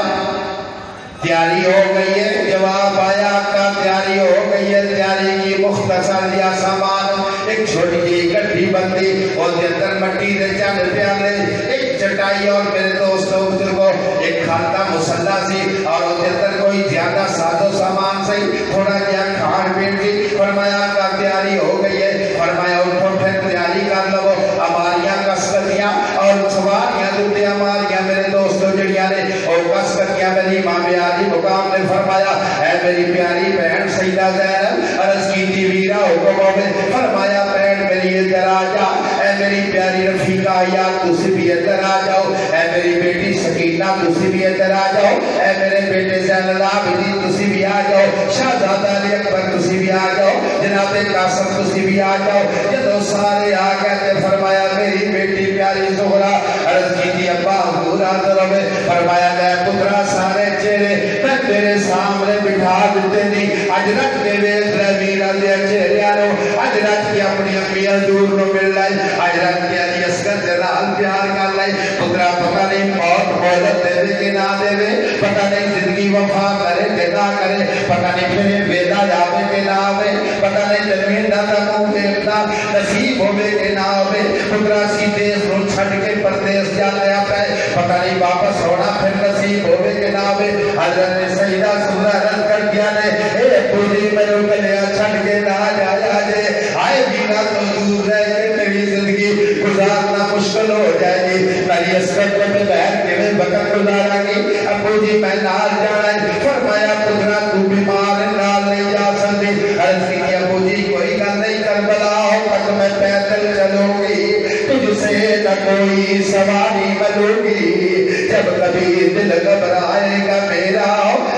تیاری ہو گئی ہے. جواب آیا کا تیاری ہو گئی ہے. تیاری کی مختصر یا سامان ایک چھوٹی جی گڈھی بندی اور دے اندر مٹی دے چند پیالے ایک چٹائی اور میرے دوستوں بزرگوں ایک کھاتا مسلح سی اور دے اندر کوئی زیادہ ساز و سامان سی تھوڑا کیا کھان پین سی. فرمایا کا تیاری ہو گئی ہے. فرمایا اٹھو پھر تیاری کر لو ہماریاں کسکتیاں اور سواریاں دوتے ہماریاں میرے دوستوں جڑیاں نے اور کسکتیاں میری امام علی مقام نے فرمایا اے میری پیاری بہن سیدہ زینب عرض کی تھی ویرا حکم ہوئے. فرمایا بہن میری ادھر آ جا. اے میری پیاری رفیقہ یا تسی بھی ادھر آ جاؤ. اے میری بیٹی سکینہ تسی بھی ادھر آ جاؤ. اے میرے بیٹے زین العابدین تسی بھی آ جاؤ. شہزادہ علی اکبر تسی بھی آ جاؤ. جناب قاسم تسی بھی آ جاؤ. جدو سارے آ گئے فرمایا میری بیٹی پیاری زہرا عرض کی تھی ابا حضور حاضر ہوئے. فرمایا میں پترا سارے چہرے میں تیرے سامنے بٹھا دیتے نہیں. اج رکھ دے وے میرا دے چہرے آرو اج رکھ کے اپنی امی حضور نو مل لائے. اج رکھ کے علی اصغر دے نال پیار کر لائے. پترا پتہ نہیں موت مہلت دے دے کہ نہ دے وے. پتہ نہیں زندگی وفا کرے کہ نہ کرے. پتہ نہیں پھر ویدا جاوے کہ نہ آوے. پتہ نہیں زمین دا تنوں دیکھنا نصیب ہوئے کہ نہ ہوئے. پترا سی دیس نو چھڑ کے پردیس جانے آپ ہے. پتہ نہیں واپس ہونا پھر نصیب ہوئے کہ نہ ہوئے. حضرت سیدہ سورہ رد کر دیا نے اے پوری میرے کلیا چھڑ کے نہ جایا جے. آئے بینا تو دور رہ کے میری زندگی گزارنا مشکل ہو جائے گی. میری اسکت پہ بہت کے میں وقت گزارا گی. ابو جی میں نال جانا ہے. فرمایا پترا تو بیمار نال نہیں جا سکتی. عرض کی ابو جی کوئی گل نہیں کربلا ہو تک میں پیدل چلوں گی. تجھ سے نہ کوئی سواری ملوں گی. جب کبھی دل گھبرائے گا میرا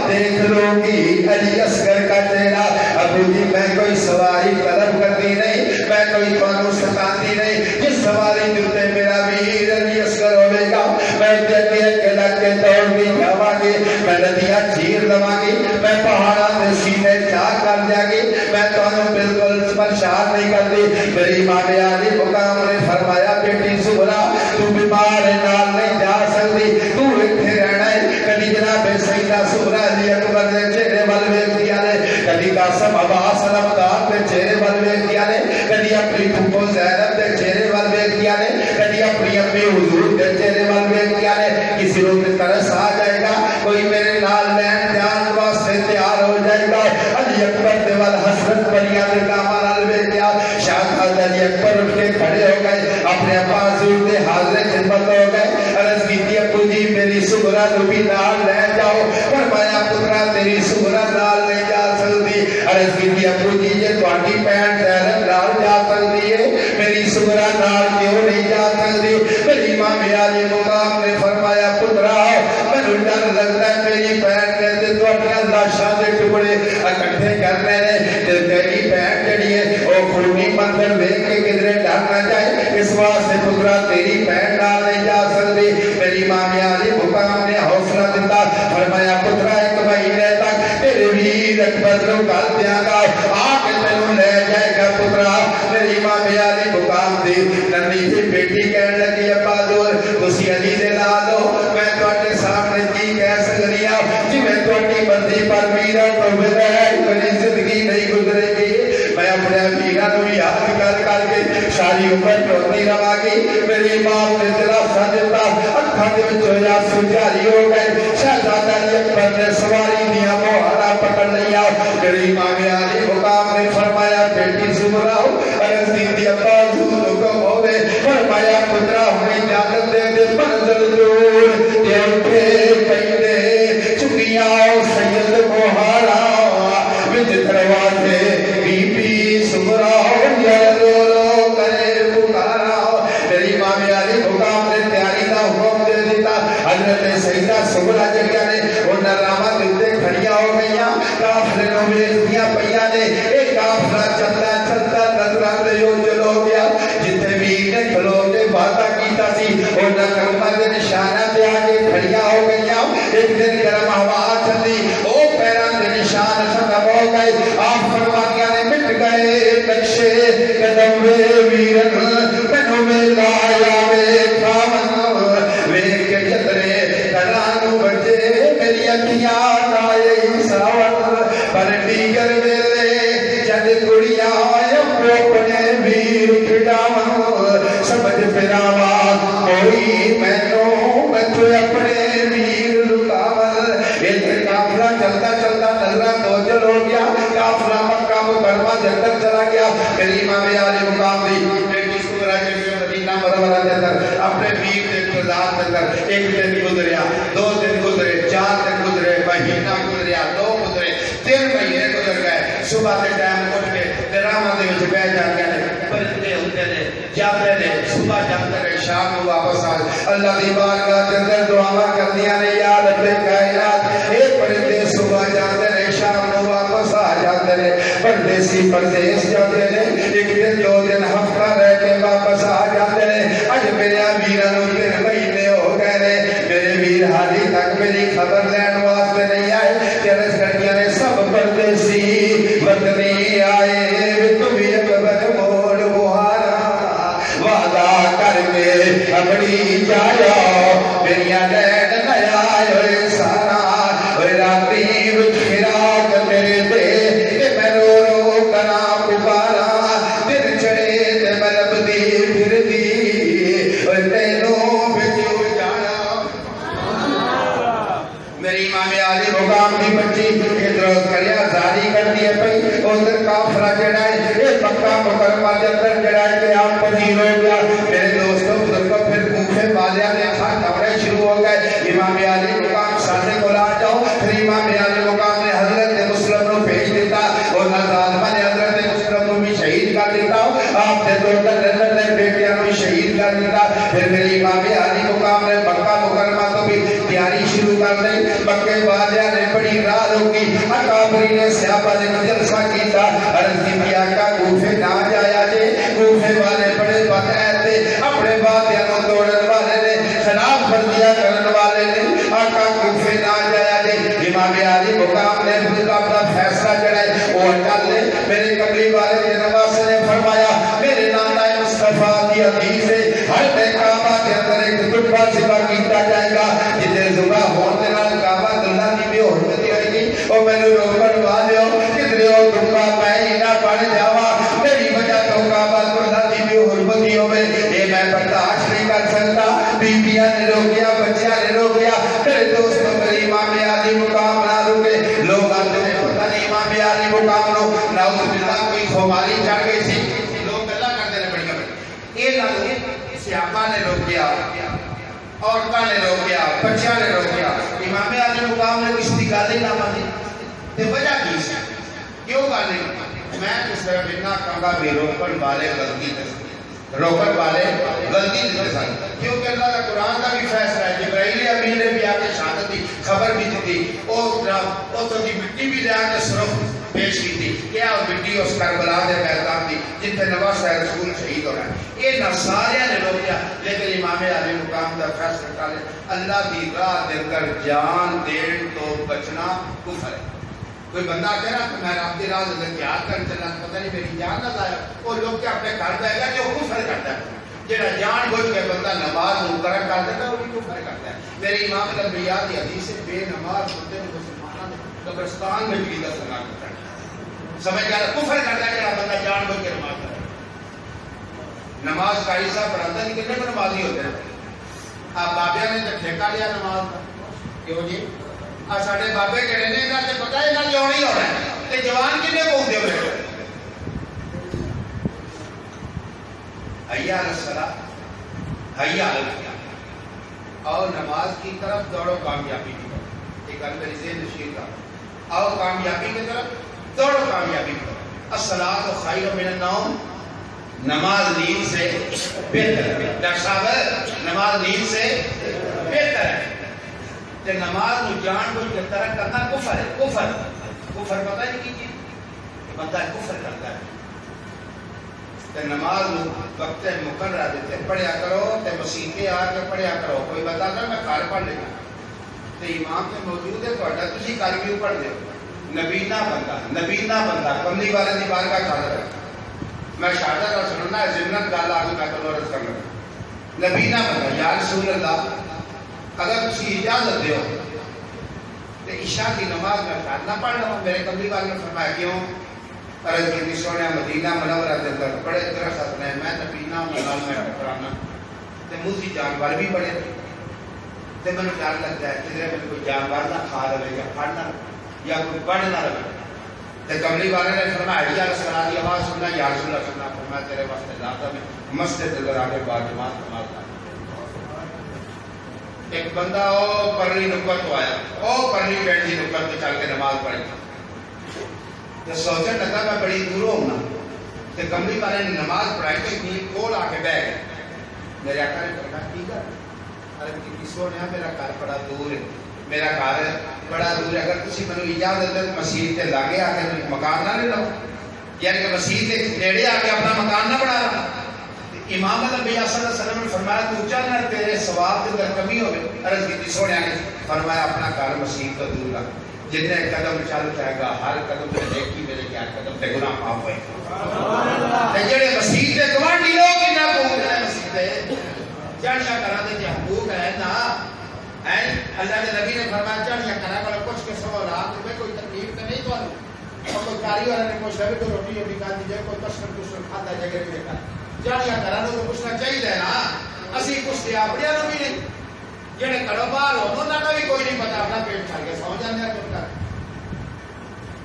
دیکھ لوں گی علی اصغر کا چہرہ. ابو جی میں کوئی سواری طلب کرتی نہیں. میں کوئی قانون ستاتی نہیں. جس سواری جوتے میرا ویر علی اصغر ہوئے گا میں جگہ کے لگ کے دوڑ بھی جاواں گی. میں ندیاں چیر لواں گی. میں پہاڑاں تے سینے چا کر جا گی. میں تانوں بالکل پریشان نہیں کرتی. میری امام علی مقام نے فرمایا بیٹی زہرا تو بیمار نال نہیں جا سکتی. علی اکبر دے چہرے ول ویکھدیاں نے کدی قاسم عباس رمضان دے چہرے ول ویکھدیاں نے کدی اپنی پھپھو زینب دے چہرے ول ویکھدیاں نے کدی اپنی امی حضور دے چہرے ول ویکھدیاں نے کسی روز ترس آ جائے گا کوئی میرے نال لین جان واسطے تیار ہو جائے گا علی اکبر دے ول حسرت بھریا نگاہاں نال ویکھیا شاہزادہ علی اکبر اٹھ کے کھڑے ہو گئے اپنے ابا حضور دے حاضر خدمت ہو گئے عرض کی ابو جی میری سغرا نو بھی نال لے جاؤ فرمایا پترا تیری سغرا نال نہیں جا سکتی عرض کی ابو جی جے تہاڈی بہن زینب نال جا سکتی ہے میری سغرا نال کیوں نہیں جا سکتی میری ماں علی مقام نے فرمایا پترا مینوں ڈر لگتا ہے میری بہن نے تے تہاڈیاں لاشاں دے ٹکڑے اکٹھے کرنے نے تے تیری بہن جڑی ہے او خونی منظر دیکھ کے کدھر ڈر نہ جائے اس واسطے پترا تیری بہن نال نہیں جا سکتی میری ماں علی مقام نے حوصلہ دیتا فرمایا پترا ایک مہینے تک تیرے ویر اکبر نو گل دیاں گا آ کے تینوں لے جائے گا پترا میری ماں علی مقام دی ننھی سی بیٹی کہنے لگی ابا دور تسی علی دے نال ہو میں تواڈے سامنے کی کہہ سکدی ہاں جی میں تواڈی بندی پر میرا تو بغیر میری زندگی نہیں گزرے گی میں اپنے میرا نو یاد کر کے ساری عمر ٹوٹتی رہا گی میری ماں نے دلاسا دیتا اکھاں دے وچوں آنسو جاری ہو گئے شہزادہ علی اکبر نے سواری دیاں مہراں پکڑ لیا میری ماں علی مقام نے فرمایا بیٹی زہرا عرض کی ابا حضور حکم ہوے فرمایا پترا ہوئی اجازت دے دے منزل دور تے اٹھے پیندے چکیاں سید مہارا وچ دروازے بی بی زہرا یا رو رو کرے پکارا میری ماں علی مقام نے تیاری دا حکم دے دیتا حضرت سیدہ زہرا جڑیاں نے انہاں راواں دے تے کھڑیاں ہو گئیاں کافلے نو ویکھدیاں پیاں نے اے کافلا چلدا چلدا نظراں تے او چلو گیا جتھے ویر نے کھلو کے وعدہ کیتا سی انہاں کرماں دے نشاناں تے آ کے کھڑیاں ہو گئیاں ایک دن گرم ہوا چلی او پیراں دے نشان ختم ہو گئے آپ فرماندیاں نے مٹ گئے نقشے قدم ویرن مینوں میلا آیا ویکھاون ویکھ کے جترے کراں بچے میری اکھیاں نائے ساون پر دیگر ویلے جد کڑیاں اپنے ویر کھڈاون سمجھ پراوا کوئی مینوں میں اپنے ویر لکاون ایک قافلہ چلتا چلتا نظراں تو چلو گیا قافلہ مکہ مکرمہ کے اندر چلا گیا میری ماں علی مقام دی بیٹی سغرا جڑی مدینہ منورہ کے اندر اپنے ویر کے انتظار کے اندر ایک دن گزریا دو دن گزرے چار دن گزرے مہینہ گزریا دو گزرے 3 مہینے گزر گئے صبح کے ٹائم اٹھ کے دراواں دے وچ بیٹھ جاندے نے پرندے ہوندے نے جاندے نے صبح جاندے نے شام کو واپس آ اللہ دی بارگاہ دے اندر دعاواں کردیاں نے یا رب کائنات اے پرندے صبح جاندے نے شام کو واپس آ جاندے نے پردیسی پردیس جاندے نے ایک دن 2 دن ہفتہ رہ کے واپس آ جاندے نے اج میرے ویراں نوں 3 مہینے ہو گئے نے میرے ویر حالی تک میری خبر لین واسطے نہیں آئے تیرے سکڑیاں نے سب پردیسی وطنی آئے تو بھی اکبر موڑ بہارا وعدہ کر کے اپنی جایا میریاں لین نیا ہوئے سارا ہوئے راتی وچ فراق میرے دے میں رو رو کنا پکارا دن چڑے تے میں لبدی پھر دی اور تینوں بچو جانا میری امام علی مقام دی بچی ادھر کریا زاری کرتی ہے پئی ادھر کافرہ جڑا ہے اے مکہ مکرمہ دے اندر جڑا ہے کہ آپ پذیر ہو گیا میرے دوستوں بزرگوں پھر کوفے والیاں نے کھا کمرے شروع ہو گئے امام علی مقام سانے کو لا جاؤ پھر امام علی مقام نے حضرت مسلم نو بھیج دیتا اور ظالمہ نے حضرت مسلم نو بھی شہید کر دیتا آپ نے دو نے بیٹیاں نو شہید کر دیتا پھر میری امام علی مقام نے مکہ مکرمہ تو بھی تیاری شروع کر دی مکے والیاں نے بڑی رات ہوگی اکابری نے صحابہ نے جلسہ کیتا عرض کی آقا کوفے نہ جایا جے کوفے والے بڑے بدعہد تھے اپنے وعدیاں نوں توڑن والے نے خلاف ورزیاں کرن والے نے آقا کوفے نہ جایا جے امام علی مقام نے اپنا فیصلہ جڑا ہے وہ کر لے میرے کملی والے کے نواز نے فرمایا میرے نانا مصطفیٰ کی حدیث ہے ہر کعبہ کے اندر ایک ٹکڑا سپا کیتا جائے گا جتنے زبا ہون دے نال کعبہ اللہ دی بے حرمتی ہوئی او میں روکن والے کدھر او دھوکا پے نہ پڑ جاوا میری وجہ تو کعبۃ اللہ دی بھی حرمتی ہوے اے میں برداشت نہیں کر سکتا بیبیاں نے روکیا بچیاں نے روکیا میرے دوستوں میرے امام علی مقام بنا دوں گے لوگ آتے ہیں پتہ نہیں امام علی مقام نو نعوذ باللہ کوئی خماری چڑھ گئی سی لوگ گلا کرتے ہیں بڑی بڑی اے نہ صحابہ نے روکیا عورتاں نے روکیا بچیاں نے روکیا امام علی مقام نے اس کی گل ہی نہ مانی تے وجہ کی سی کیوں گل نہیں میں تو صرف اتنا کہا بھی روکن والے غلطی روکن والے غلطی دیتے سن کیونکہ اللہ کا قرآن کا بھی فیصلہ ہے جبرائیل امین نے بھی آ کے شہادت دی خبر بھی دی او تو دی مٹی بھی لے آ کے سرخ پیش کی تھی کیا مٹی اس کربلا دے میدان دی جتنے نواز رسول شہید ہو رہا ہے یہ نہ سارے نے روکیا لیکن امام علی مقام کا فیصلہ کرے اللہ دی راہ دے کر جان دین تو بچنا کفر ہے کوئی بندہ کہہ رہا کہ میں رب کی راہ دے جہاد کرنے چلا پتہ نہیں میری جان نہ ضائع وہ لوگ کے اپنے گھر بیٹھ گیا جو کفر کرتا ہے جڑا جان بوجھ کے بندہ نماز منکر کر دیتا ہے وہ بھی کفر کرتا ہے میرے امام الانبیاء کی حدیث سے بے نماز ہوتے ہیں مسلمانوں نے قبرستان میں بھی عزت لگا کرتا ہے سمجھ گیا کفر کرتا ہے جڑا بندہ جان بوجھ کے نماز کرتا ہے نماز قاری صاحب پڑھاتا نہیں کتنے کو نمازی ہوتے ہیں آپ بابیا نے تو ٹھیکہ لیا نماز کا کیوں جی ساڈے بابے کہڑے نے انہاں تے پتہ ہے انہاں جوڑ ہی ہونا ہے تے جوان کنے بولدے ہوئے حی علی الصلاۃ حی علی الفلاح اور نماز کی طرف دوڑو کامیابی کی طرف ایک گل میری ذہن نشین کا اور کامیابی کی طرف دوڑو کامیابی کی طرف الصلاۃ خیر من النوم نماز نیند سے بہتر ہے ڈاکٹر صاحب نماز نیند سے بہتر ہے کہ نماز کو جان بوجھ کے ترک کرنا کفر ہے کفر کفر پتہ نہیں کی چیز بندہ کفر کرتا ہے کہ نماز وقت مقررہ دیتے پڑھیا کرو تے مسیحے آ کے پڑھیا کرو کوئی بتاتا میں گھر پڑھ لینا تے امام تے موجود ہے تہاڈا تسی گھر کیوں پڑھ دے نبینا بندہ کملی والے دی بارگاہ حاضر ہے میں شہادت اور سننا ہے ضمنت گل آ کے میں کلو عرض کرنا نبینا بندہ یا رسول اللہ اگر تسی اجازت دیو تو عشاء کی نماز میں گھر نہ پڑھ لوں میرے کملی والے نے فرمایا کیوں عرض کی سونے مدینہ منورہ کے اندر بڑے درخت نے میں نبینا نال میں ٹکرانا تے مجھے جانور بھی بڑے تے مجھے ڈر لگتا ہے کہ میرے کوئی جانور نہ کھا لے یا پھڑ نہ یا کوئی بڑھ نہ لگے تے کملی والے نے فرمایا یا رسول اللہ کی آواز سننا یا رسول اللہ سننا فرمایا تیرے واسطے لاتا میں مسجد کے اندر آگے با جماعت نماز پڑھتا ایک بندہ او پرلی نکر تو آیا او پرلی پینٹ کی نکر تو چل کے نماز پڑھی تو سوچنے لگا میں بڑی دور ہونا تو کملی والے نے نماز پڑھائی تو اتنی کول آ کے بیٹھ گئے میرے آقا نے فرمایا ٹھیک ہے ارے کس کو نے میرا گھر بڑا دور ہے میرا گھر بڑا دور ہے اگر کسی منو اجازت دے تو مسجد کے لاگے آ کے مکان نہ لے لو یعنی کہ مسجد کے نیڑے آ کے اپنا مکان نہ بنا لو امام الانبیاء صلی اللہ علیہ وسلم نے فرمایا تو چل نہ تیرے ثواب کے اندر کمی ہوگی عرض کی سونے نے فرمایا اپنا گھر مسجد تو دور رکھ جتنے قدم چل جائے گا ہر قدم پہ نیکی میرے کیا قدم پہ گناہ معاف ہوئے تے جڑے مسجد دے گوانڈی لوگ نہ بولتے ہیں مسجد دے چڑھیا کرا دے حقوق ہے نا اللہ کے نبی نے فرمایا چڑھیا کرا والا کچھ کے سوا رات میں کوئی تکلیف تے نہیں تو کوئی کاری والا نے پوچھا بھی تو روٹی روٹی کھا دی جائے کوئی کسر کھاتا جگہ نہیں دیکھا جانیا کرا تو پوچھنا چاہیے نا اسی کچھ تے اپنے نو بھی نہیں جڑے گھروں باہر انہاں کا بھی کوئی نہیں پتا اپنا پیٹ کھا کے سو جاندے ہیں چپ کر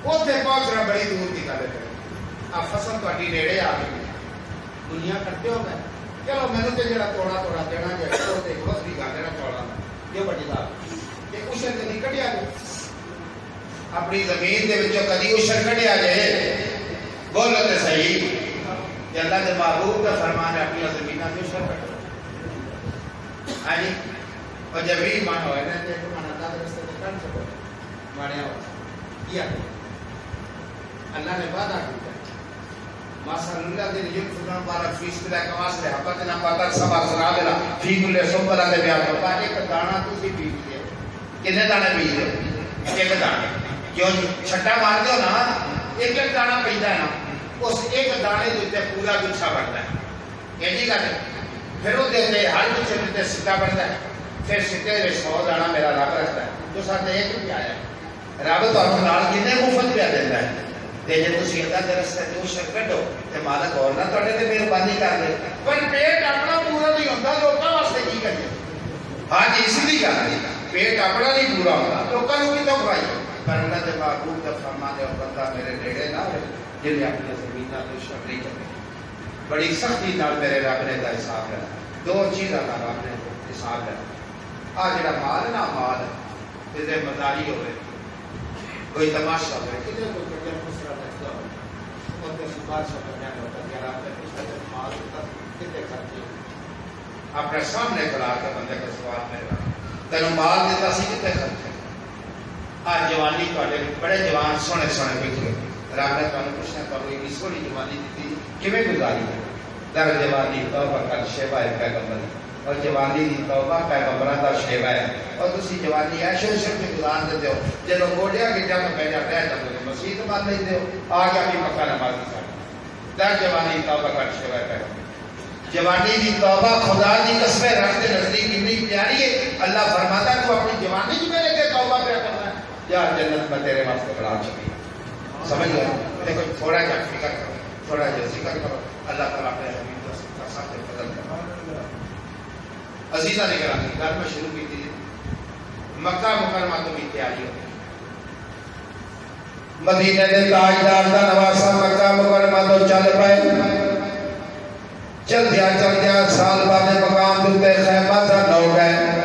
اوتھے پہنچنا بڑی دور کی گل ہے اب فصل تہاڈی نیڑے آ گئی دنیا کرتے ہو گئے چلو مینوں تے جڑا توڑا توڑا دینا جائے او تے بہت بھی گل ہے چوڑا یہ بڑی بات کہ اسے تے نہیں کڈیا گیا اپنی زمین دے وچوں کدی اشر کڈیا جائے بولو تے صحیح کہ اللہ کے محبوب کا فرمان ہے اپنی زمینہ سے اشر کڈو ہاں جی اور جب بھی مان ہوئے نا تے مان اللہ دے راستے تے کڈ سکو مانیا ہو کیا اللہ نے وعدہ کیا ماسا اللہ دے یوم سبحان بارک فیس بلا کواس لے حقت نہ پاتا سبا سنا دینا فی کل سبر دے بیان ہوتا ایک دانہ تسی بی دیے کتنے دانے بیج دے ایک دانے کیوں چھٹا مار دو نا ایک ایک دانہ پیدا ہے نا اس ایک دانے دے پورا گچھا بنتا ہے یہ نہیں کرتے پھر وہ دیتے ہر گچھے دیتے سکہ بنتا ہے پھر سکے میں 100 دانہ میرا رب رکھتا ہے تو ساتھ ایک بھی آیا رب تمہیں نال کنے مفت پیا دینا ہے تے جے تسی اللہ دے راستے تو شک کڈو تے مالک اور نہ تواڈے تے مہربانی کر دے پر پیٹ اپنا پورا نہیں ہوندا لوکاں واسطے کی کریے ہاں جی اس دی گل ہے پیٹ اپنا نہیں پورا ہوندا لوکاں نوں کی تو کھوائیے پر اللہ دے محبوب دا فرمان ہے بندہ میرے نیڑے نہ ہو جے اپنی زمیناں تے شک نہیں کرے بڑی سختی نال میرے رب نے دا حساب ہے دو چیزاں دا رب نے حساب ہے آ جڑا مال نہ مال تے ذمہ داری ہوے کوئی تماشا ہوئے کتنے کوئی بڑے مسئلہ رکھتا ہو اور کسی بادشاہ کرنے ہوتا ہے کہ آپ نے کچھ طرح مال ہوتا کتنے کرتی اپنے سامنے کھڑا کے بندے کا سوال میں رہا تینوں مال دیتا سی کتنے کرتے آج جوانی تو بڑے جوان سونے سونے بکھرے رب نے تو پوچھنا تو کوئی سونی جوانی دیتی کیویں گزاری ہے در جوانی توبہ کر شیبہ پیغمبر اور جوانی دی توبہ پیغمبراں دا شیوا ہے اور تسی جوانی عیش و عشرت میں گزار دیتے ہو جدوں گوڈیاں گڈیاں میں بیٹھا رہ جاندے مسجد بن لیندے ہو آ گیا بھی مکہ نمازی صاحب در جوانی توبہ کر شیوا ہے جوانی دی توبہ خدا دی قسم رب دے نزدیک اتنی پیاری ہے اللہ فرماتا ہے تو اپنی جوانی کی میرے کے توبہ پہ کرنا ہے یا جنت میں تیرے واسطے بڑا چکی سمجھ گئے دیکھو تھوڑا جا فکر کرو تھوڑا جا ذکر کرو اللہ تعالیٰ اپنے حبیب کا ساتھ فضل کرو عزیزہ نے کرانی گھر میں شروع کی تھی مکہ مکرمہ تو بھی تیاری ہو مدینہ دے تاجدار دا نواسا مکہ مکرمہ تو چل پائے چل دیا سال بعد مقام دلتے خیمہ تھا نو گئے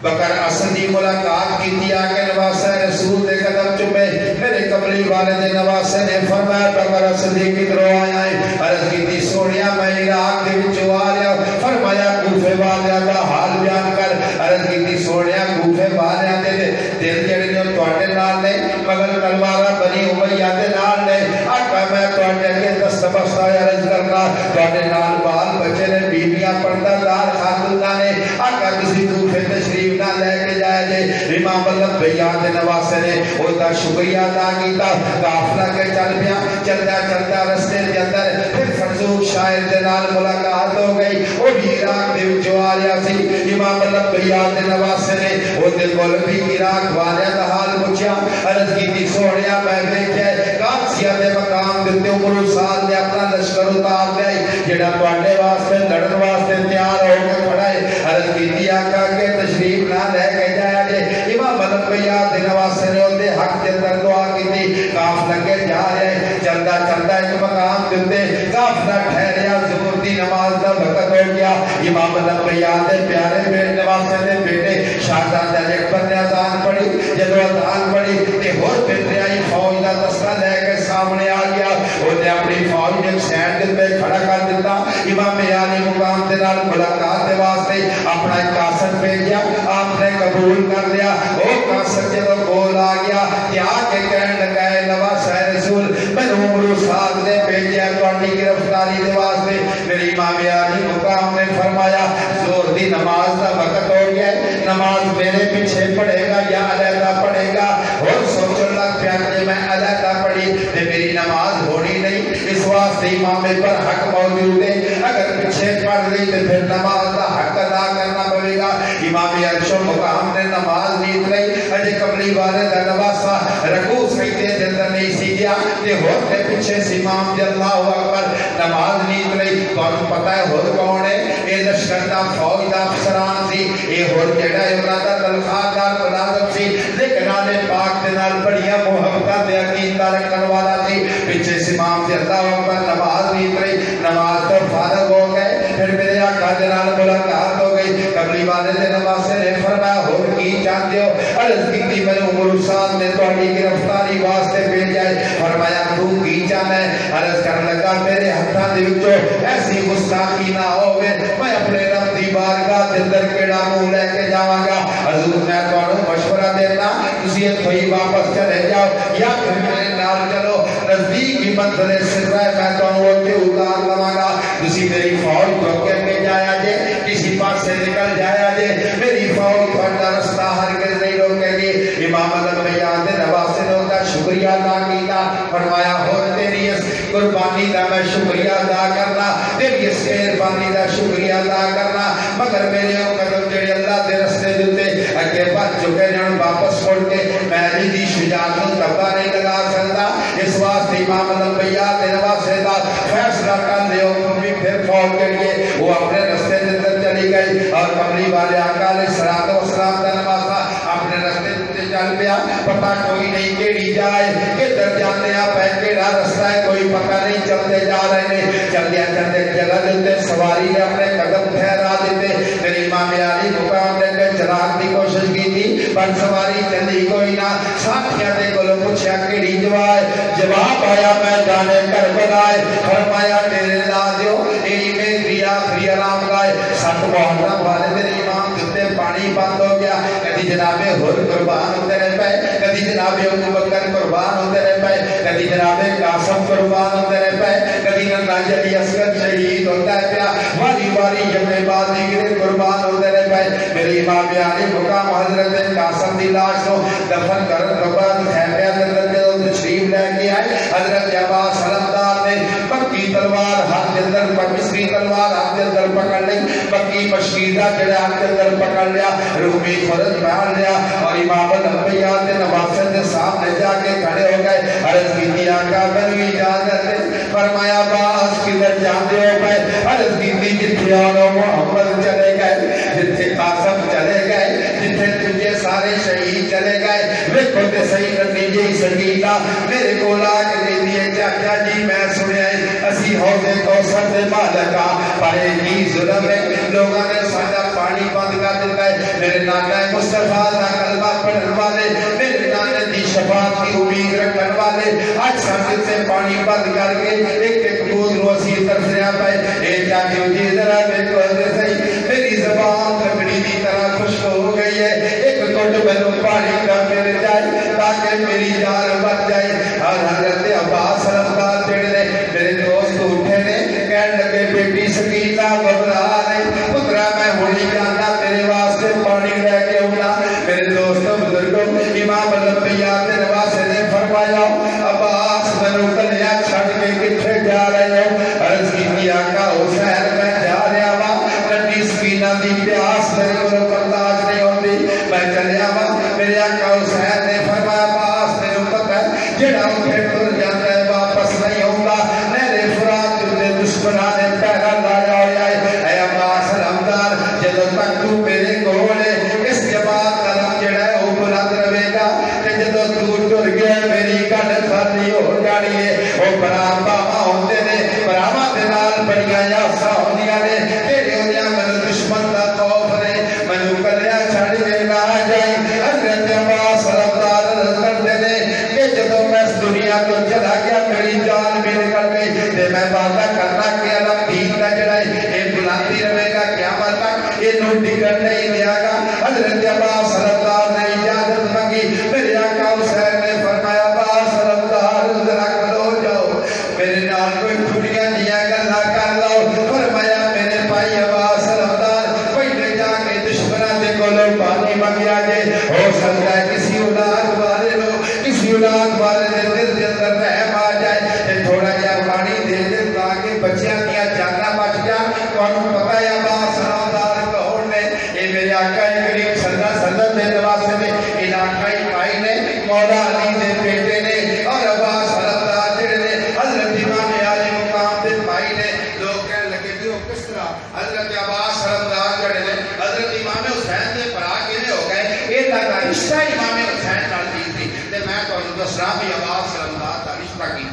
بکر اسدی ملاقات کی دیا کہ نواسہ رسول دے قدم چپے میرے قبلی والد نواسہ نے فرمایا بکر اسدی کی درو آیا ہے عرض کی دی سوڑیا میں عراق دے وچ آ رہا فرمایا کوفے والدہ کا حال بیان کر عرض کی دی سوڑیا کوفے والدہ دے دل جڑے جو تواڈے نال نے مگر تلوارا بنی امیہ دے نال نے آقا میں تواڈے کے دستبستہ عرض کرنا تواڈے نال بال بچے نے بیویاں پردہ دار خاتوناں نے آقا کسی کوفے تشریف نہ لے کے جائے جے امام اللہ بیان دے نواسے نے او دا شکریہ ادا کیتا قافلہ کے چل پیا چلتا رستے دے اندر پھر فرزوق شاعر دے نال ملاقات ہو گئی او بھی عراق دے وچ آ رہا سی امام اللہ بیان دے نواسے نے او دے کول بھی عراق والے دا حال پوچھیا عرض کیتی سوڑیا میں ویکھیا قادسیہ دے مقام دے عمر سال دے اپنا لشکر اتار لے جڑا تواڈے واسطے لڑن واسطے تیار ہو کے کھڑا ہے عرض کیتی آقا کے تشریف نہ لے کے جایا جے امام ملک بیاد دے نواسے نے اندے حق کے اندر دعا کی تھی قافلہ کے جا رہے چلتا ایک مقام دیتے قافلہ ٹھہریا ظہر دی نماز دا وقت ہو گیا امام ملک بیاد دے پیارے بیٹے نواسے دے بیٹے شاہزادہ نے پر نے اذان پڑھی جدو اذان پڑھی تے ہور پھر آئی فوج دا دستہ لے کے سامنے آ گیا انہوں نے اپنی فوج نے سینڈ دے کھڑا کر دیتا امام عالی مقام دے نال ملاقات دے واسطے اپنا ایک قاصد بھیجا آپ نے قبول کر لیا وہ قاصد جدو کول آ گیا کیا کہ کہنے لگا ہے نواسہ رسول میں عمر سال دے بھیجیا تواڈی گرفتاری دے واسطے میری امام عالی مقام نے فرمایا زور دی نماز دا وقت ہو گیا ہے نماز میرے پیچھے پڑھے گا یا علیحدہ پڑھے گا اور سوچ لگ پیا کہ میں علیحدہ پڑھی تے میری نماز ہونی نہیں اس واسطے امام پر حق موجود ہے اگر پیچھے پڑھ لی تو پھر نماز دا حق ادا کرنا پڑے گا امام عرش و مقام نے نماز نیت رہی اجے قبلی والے دا نواسا رکوع سجدے دے اندر نہیں سی گیا تے ہور کے پیچھے سے امام دے اللہ اکبر نماز نیت رہی تانوں پتہ ہے ہور کون ہے اے لشکر دا فوج دا افسران سی اے ہور جڑا امراض دا تنخواہ دار ملازم سی لیکن آنے پاک دے نال بڑیاں محبت دے عقیدہ رکھن والا سی پیچھے سے امام دے اللہ اکبر نماز نیت رہی نماز تو فارغ ہو گئے پھر میرے آقا دے نال ملاقات ہو گئی قبلی والے دے نواسے نے فرمایا ہور کی چاہتے ہو عرض کی میں عمر سال نے تواڈی گرفتاری واسطے بھیجا ہے فرمایا تو کی چاہنا ہے عرض کرنے لگا میرے ہتھاں دے وچوں ایسی گستاخی نہ ہوے میں اپنے رب دی بارگاہ دے اندر کیڑا منہ لے کے جاواں گا حضور میں تانوں مشورہ دیتا تسی ایتھوں ہی واپس چلے جاؤ یا پھر میرے نال چلو نزدیک ہی منزل سر ہے میں تانوں اوتھے اتار لواں گا تسی میری فوج تو کے جایا جے کسی پاس سے نکل جایا جے میری فوج تہاڈا رستہ ہرگز نہیں روکے گی امام ملک بیاد دے نواسے نے ان کا شکریہ ادا کیتا فرمایا ہو تیری اس قربانی دا میں شکریہ ادا کرنا تیری اس مہربانی دا شکریہ ادا کرنا مگر میرے قدم جڑے اللہ دے رستے دے اگے بچ چکے نے واپس مڑ کے میں علی دی شجاعت نو دبا نہیں لگا سکتا اس واسطے امام الانبیاء دے نواسے دا فیصلہ کر لیو تم بھی پھر فوت کریے وہ اپنے رستے دے اندر چلی گئی اور کملی والے آقا علیہ الصلوۃ والسلام دا نواسا اپنے رستے تے چل پیا پتہ کوئی نہیں کیڑی جائے کدھر جاندے آ پے کیڑا رستہ ہے کوئی پتہ نہیں چلتے جا رہے ہیں چلتے جگہ دے سواری نے اپنے قدم ٹھہرا دیتے پھر امام علی مقام دے کے چراغ دی کوشش کی تھی پر سواری چلی کوئی نہ ساتھیاں دے کولوں پوچھا کیڑی جواب آیا میدان کربلا فرمایا تیرے لازیو اے میں دریا آخری آرام گائے سات محرم والے میرے امام جتے پانی بند ہو گیا کدی جناب حر قربان ہوتے رہ پائے کدی جناب ابو بکر قربان ہوتے رہ پائے کدی جناب قاسم قربان ہوتے رہ پائے کدی نناج علی اصغر شہید ہوتا ہے پیا واری واری جمعے بازی گرے قربان ہوتے رہ پائے میرے امام علی مقام حضرت قاسم دی لاش کو دفن کرن کے بعد خیمے اندر تشریف لے کے آئے حضرت عباس علمدار نے پکی تلوار ہاتھ کے اندر مصری تلوار ہاتھ کے اندر پکڑ لی پکی مشکیدہ جڑے ہاتھ کے اندر پکڑ لیا رومی فرض پہن لیا اور امام الانبیاء کے نواسے کے سامنے جا کے کھڑے ہو گئے عرض کی تھی آقا میری اجازت ہے فرمایا عباس کدھر جاتے ہو گئے عرض کی تھی جتھے آنو محمد چلے گئے جتھے قاسم چلے گئے جتھے تجھے سارے شہید چلے گئے ویکھو تے صحیح نتیجے سنگیتا میرے کو لا کے دے دیے چاچا جی میں سنیا اسی حوض کوثر دے مالکا پائے کی ظلم ہے لوگوں نے ساڈا پانی بند کر دیتا ہے میرے نانا مصطفیٰ دا کلمہ پڑھن والے میرے نانے دی شفاعت کی امید رکھن والے آج ساڈے سے پانی بند کر کے ایک ایک بوند روسی ترسیا پائے اے چاچو جی ذرا میرے کو دے صحیح میری زبان لکڑی دی طرح خشک ہو گئی ہے ایک گھٹ میں پانی کا میرے جائے تاکہ میری جان بچ جائے اور حضرت عباس علمدار جڑے میرے دوست اٹھے نے کہنے لگے بیٹی سکینہ گھبرا نہیں پترا میں ہوئی جانا تیرے واسطے پانی لے کے اٹھا میرے دوست بزرگوں امام الانبیاء کے نواسے نے فرمایا عباس میں کلیا چھڑ کے کتنے جا رہے ہو عرض کی آقا حسین میں جا رہا ہوں ننی سکینہ دی پیاس میرے کو برداشت نہیں ہوتی میں چلیا ہوں میرے آقا حسین نے فرمایا عباس میرے پتہ ہے جڑا اٹھے ٹر جاتا ہے واپس نہیں ہوگا میرے فرات کے دشمنوں نے پہرا لایا ہوا ہے اے عباس علمدار جدوں تک تو میرے کول ہے اس جماعت کا نام جڑا ہے وہ بلند رہے گا تے جدوں تو ٹر گیا میری گل خالی ہو جانی ہے او برابا ہوندے نے براوا دے نال بڑیاں یاسا ہوندیاں نے تیرے ہوندیاں مینوں دشمن دا خوف نے مینوں کلیا چھڑ کے نہ جائے حضرت عباس علمدار کرتے نے کہ جدوں میں اس دنیا تو چلا گیا میری جان بھی نکل گئی تے میں وعدہ کرنا کہ علم دین کا جڑا ہے اے بلندی رہے گا قیامت تک یہ نو ٹکٹ نہیں دیا گا حضرت عباس علمدار نے اجازت مانگی میرے آقا حسین نے فرمایا عباس علمدار ذرا کھلو جاؤ میرے نال کوئی چھٹیاں دیا گلا کر لو فرمایا میرے بھائی عباس علمدار پہلے جا کے دشمنوں دے کولوں پانی منگیا جے ہو سکتا ہے کسی اولاد والے لو کسی اولاد والے دے دل دے اندر رحم آ جائے تے تھوڑا جہا پانی دے دے تاکہ بچیاں دیا جانا بچ جان تانوں پتہ ہے عباس علمدار کون نے اے میرے آقا کریم صلی اللہ علیہ وسلم دے نواسے نے علاقائی بھائی نے مولا علی دے بیٹے نے اور عباس علمدار جڑے نے حضرت امام علی مقام دے بھائی نے لوگ کہنے لگے کہ وہ کس طرح حضرت عباس علمدار جڑے نے حضرت امام حسین دے بھرا کیویں ہو گئے اے دا رشتہ امام حسین نال سی تے میں تانوں دسنا بھی عباس علمدار دا رشتہ کی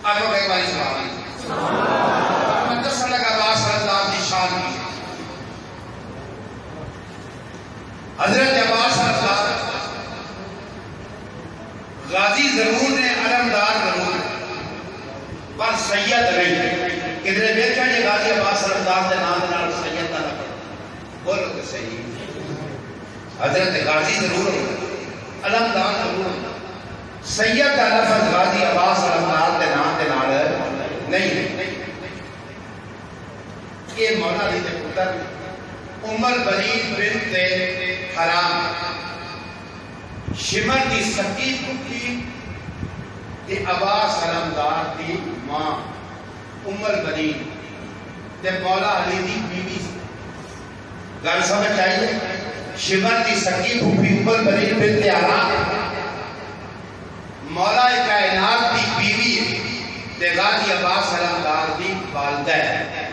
آگے ایک بار سبحان اللہ میں دسن لگا عباس علمدار دی شان کی حضرت عباس علمدار غازی ضرور نے علمدار ضرور پر سید نہیں کدھر بیٹھا یہ غازی عباس علمدار دے نام دے نال سید نہ لگا بولو کہ صحیح حضرت غازی ضرور علمدار ضرور سید کا لفظ غازی عباس علمدار دے نام دے نال نہیں یہ مولا علی دے پتر ام البنین بنت حرام شمر دی سکی پٹھی تے عباس علمدار دی ماں ام البنین تے مولا علی دی بیوی گل سمجھ آئی ہے شمر دی سکی پھوپھی اوپر بنی بنت حرام مولا کائنات دی بیوی تے غازی عباس علمدار دی والدہ ہے.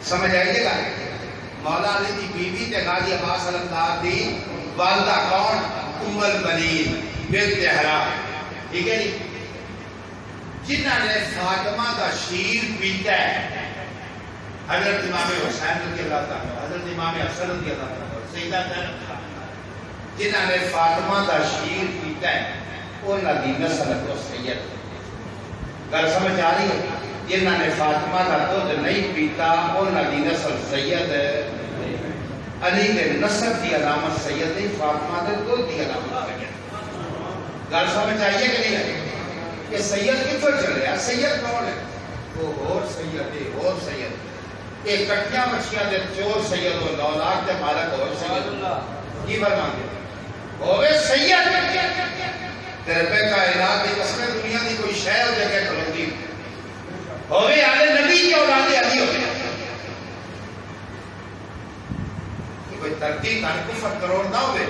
سمجھ آئیے گا؟ مولا علی دی بیوی تے غازی عباس علمدار دی والدہ کون؟ ام البنین بنت حرام. ٹھیک ہے جی. جنہ نے فاطمہ کا شیر پیتا ہے حضرت امام حسین رضی اللہ تعالیٰ حضرت امام حسن رضی اللہ تعالیٰ سیدہ زینب جنہ نے فاطمہ کا شیر پیتا ہے انہاں دی نسل کو سید. گل سمجھ آ رہی ہے؟ جنہاں نے فاطمہ کا دودھ نہیں پیتا انہاں دی نسل سید ہے. علی کے نسب کی علامت سید نہیں، فاطمہ کے دودھ کی علامت سید. گل سمجھ آئیے کہ نہیں ہے؟ یہ سید کتوں چلے ہیں؟ سید کون ہے؟ وہ اور سید ہے اور سید. یہ کٹیاں مچھیاں دے چور سید و دولات دے مالک اور سید. کی فرمان دے ہوئے سید تیرے پہ کائنات دی قسمیں دنیا دی کوئی شے ہو جگہ کھلوتی ہوئے آلے نبی کی اولاد علی ہو گیا. کوئی ترتیب تن کفر کروڑ نہ ہوئے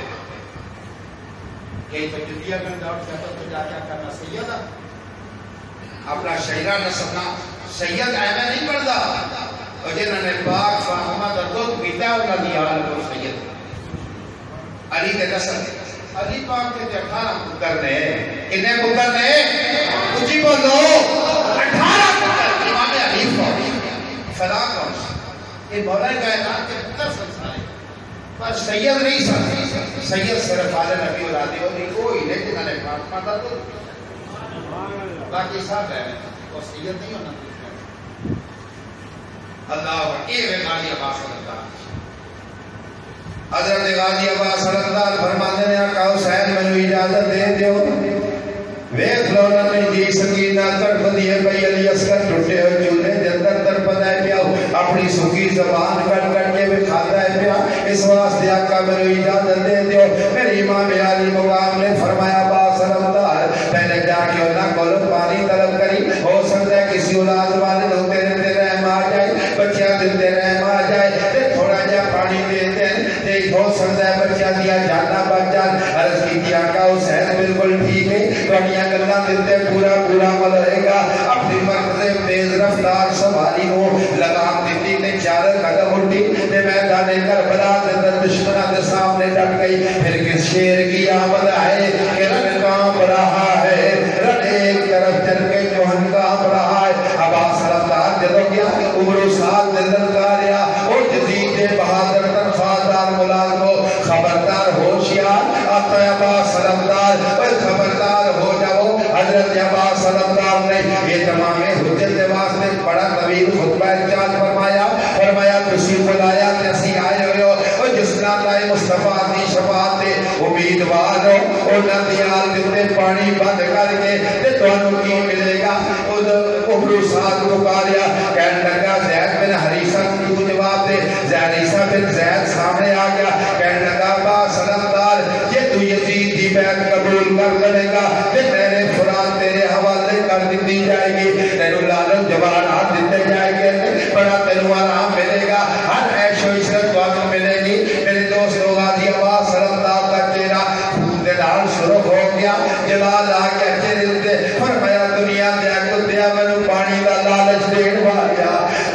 کہ تو جدیہ کرنا اور چاہتا تو جا کیا کرنا سید اپنا شہرہ نسبنا سید احمد نہیں پڑھتا. اور جنہوں نے پاک فاطمہ کا دودھ پیتا ہے انہوں نے آل کو سید علی کے نسل علی پاک کے 18 پتر نے کتنے پتر نے اچھی بولو 18 پتر امام علی فلا کون یہ مولا کائنات کے پتر سنسائے پر سید نہیں سن. سید صرف آل نبی اولادی ہوتی کوئی نہیں جنہوں نے فاطمہ کا دودھ باقی سب ہے وہ سید نہیں ہونا. اللہ اے غازی عباس علمدار حضرت غازی عباس علمدار فرماتے ہیں آقا حسین میں اجازت دے دیو ویکھ لو نہ نہیں جی سکینہ تڑپ دیے پئی علی اصغر ٹوٹے ہوئے چولہے دے اندر تڑپدا ہے پیا اپنی سکی زبان کٹ کٹ کے بھی کھاتا ہے پیا. اس واسطے آقا میں اجازت دے دیو. میرے امام علی مقام نے فرمایا عباس علمدار پہلے جا کے انہاں کول پانی طلب کری ہو سکتا ہے کسی اولاد والے نو تیرے رحم آ جائے بچیاں دے رحم آ جائے تے تھوڑا جا پانی دے دیں تے ہو سکتا ہے بچیاں دیا جانا بچ جان. عرض کی آقا حسین بالکل ٹھیک ہے تھوڑیاں گلاں دتے پورا عمل رہے گا. اپنی مرکز تیز رفتار سواری ہو لگام دیتی تے 4 قدم اٹھی تے میدان کربلا دے دشمناں دے سامنے ڈٹ گئی. پھر کس شیر کی آمد ہے کہ رن کانپ رہا ہے رن ایک طرف چل کے جوہن کانپ رہا ہے. عباس علمدار جدو کیا عمر و سال نظر کاریا اور جدید بہادر تنفادار ملازمو خبردار ہوشیار آتا عباس علمدار اور خبردار ہو جاؤ. حضرت عباس علمدار نے یہ تمام حجت واسطے بڑا طویل خطبہ ارشاد فرمایا تسی بلایا تے اسی آئے ہوئے ہو اور جس اللہ مصطفیٰ دی شفاعت تے امیدوار ہو انہاں دی آل دتے پانی بند کر کے تے تانوں کی ملے گا. ابرو ساتھ پکاریا کہنے لگا زید بن حریثہ کو جواب دے. حریثہ بن زید سامنے آ گیا کہنے لگا عباس علمدار یہ تو یزید دی بیعت قبول کر لے گا تے میرے فرات تیرے حوالے کر دی جائے گی. تینوں لالچ جوانات دیتے جائے گے بڑا تینوں آرام ملے گا ہر عیش و عشرت کو ملے گی. میرے دوست غازی عباس علمدار کا چہرہ دلال سرخ ہو گیا جلال آ گیا چہرے تے. فرمایا دنیا دیا کتیا میں پانی کا لالچ دین والا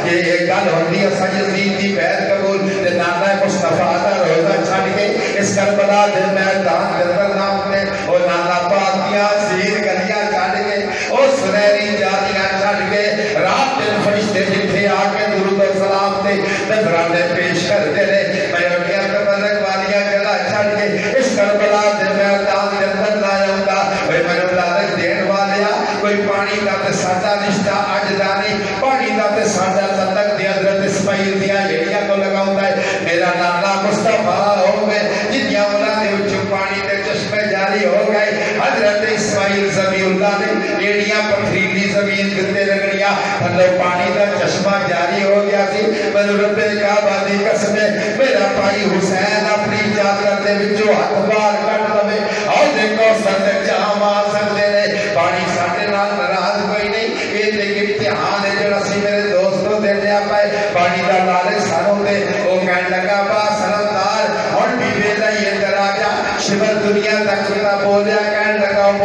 یہ گل ہوتی ہے سج یزید دی بیعت قبول تے نانا مصطفیٰ دا روزہ چھڈ کے اس کربلا دے میدان دے اندر نام نے او نانا پاک دیاں زیر گلیاں چھڈ کے او سنہری جالیاں چھڈ کے رات دن فرشتے جتھے آ کے درود و سلام تے نذرانے پیش کرتے رہے. میں اٹھیا تبرک والیاں گلا چھڈ کے اس کربلا دے میدان دے اندر نہ آوندا اے میں لالچ دین والیا کوئی پانی دا تے ساڈا رشتہ اج دا نہیں پانی دا تے ساڈا تعلق تے حضرت اسماعیل دیاں جڑیاں کو لگاوندا ہے. میرا نانا مصطفیٰ ہو گئے جتیاں انہاں دے وچوں پانی دے چشمے جاری ہو گئے. حضرت اسماعیل ذبیح اللہ نے ایڑیاں پتھریلی زمین تے رگڑیاں تھلے پانی دا چشمہ جاری ہو گیا سی. پر رب کعبہ دی قسم میرا بھائی حسین اپنی چادر دے وچوں ہاتھ باہر کڈ لوے اور دیکھو سد جام آ سکدے نے پانی ساڈے نال ناراض کوئی نہیں. یہ تے امتحان ہے جڑا سی میرے دوستوں دے لیا پائے پانی دا لالچ سانوں تے او کہن لگا عباس علمدار ہن بھی ویلا ہی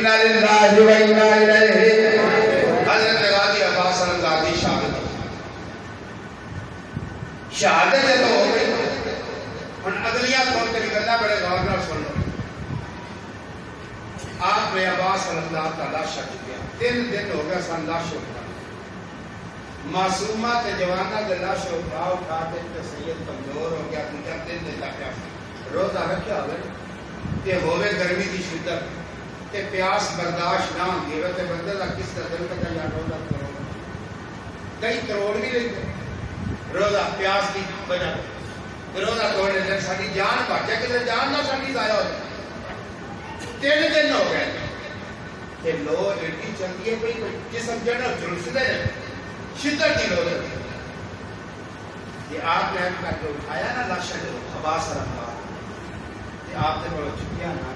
انا للہ و انا الیہ حضرت غازی عباس الغازی شہادت جب ہو گئی ہن اگلیاں کون کری گلا بڑے غور نال سن لو آپ میں عباس اللہ تعالی شک گیا 3 دن ہو گیا سن لاش اٹھا معصومہ تے جوانہ دے لاش اٹھا تے سید کمزور ہو گیا 3 دن دے تک روزہ رکھیا ہوئے کہ ہوئے گرمی دی شدت تے پیاس برداشت نہ ہوندی تے بندے دا کس طرح دل کرتا یا روزہ کرو کئی کروڑ بھی لے روزہ پیاس کی وجہ روزہ توڑنے سے ساری جان بچے کہ جان نہ ساری ضائع ہو جائے 3 دن ہو گئے کہ لو ایڈی چلتی ہے کوئی جسم جڑا جھلسدے شدت کی لو یہ آپ نے کر کے اٹھایا نا لاش جو عباس رحمہ کہ آپ نے بڑا چکیا نہ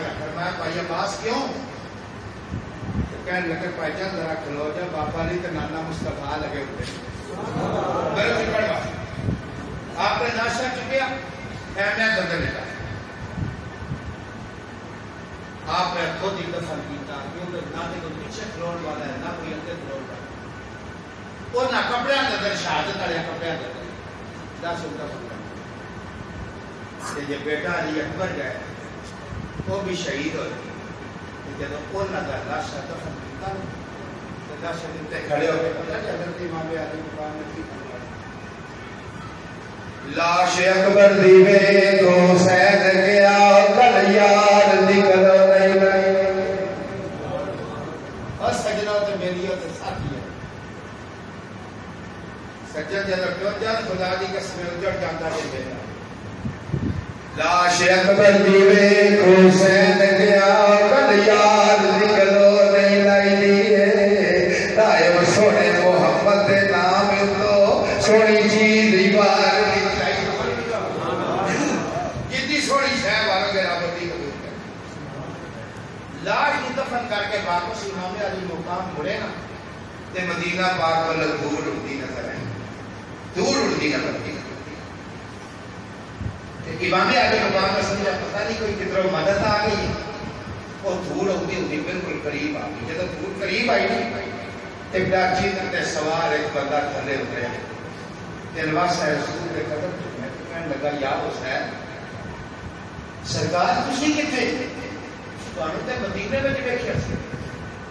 گیا فرمایا بھائی عباس کیوں تو کہنے لگے بھائی جان ذرا کھلو جا بابا علی تے نانا مصطفیٰ لگے ہوئے میرے سے پڑھوا آپ نے ناشتہ چکیا میں بدل لگا آپ نے خود ہی دفن کیتا کیونکہ نہ کوئی پیچھے کھلوڑ والا ہے نہ کوئی اندر کھلوڑ والا ہے اور نہ کپڑے اندر شہادت والے کپڑے اندر دس ان کا کہ یہ بیٹا علی اکبر گئے وہ بھی شہید ہو گئے جب انہوں نے لاش دفن کیتا تو لاش دے کھڑے ہو گئے پتہ کہ حضرت امام علی مقام نے کی لاش اکبر دیوے کو سید گیا کل یار نکلو نہیں نہیں اور سجنہ تو میری اور ساتھی ہے سجن جب کیوں جان خدا دی قسم اجڑ جاتا ہے میرا لاش اکبر دیوے کو سید گیا کل یار نکلو نہیں نہیں دائم سونے محمد نام تو سونی چیز دیوار لاش کی دفن کر کے واپس امام علی مقام مڑے نا تے مدینہ پاک والا دھول اڑتی نظر آئی دھول اڑتی نظر آئی امام علی مقام کا سمجھا پتہ نہیں کوئی کدھروں مدد آ گئی اور دھول اڑتی ہوتی بالکل قریب آ گئی جب دھول قریب آئی تے چیز تے سوار ایک بندہ تھلے اترے تے نواز رسول کے قدم چکے کہنے لگا یا حسین سرکار تسی کتنے تانوں تے مدینے وچ ویکھیا سی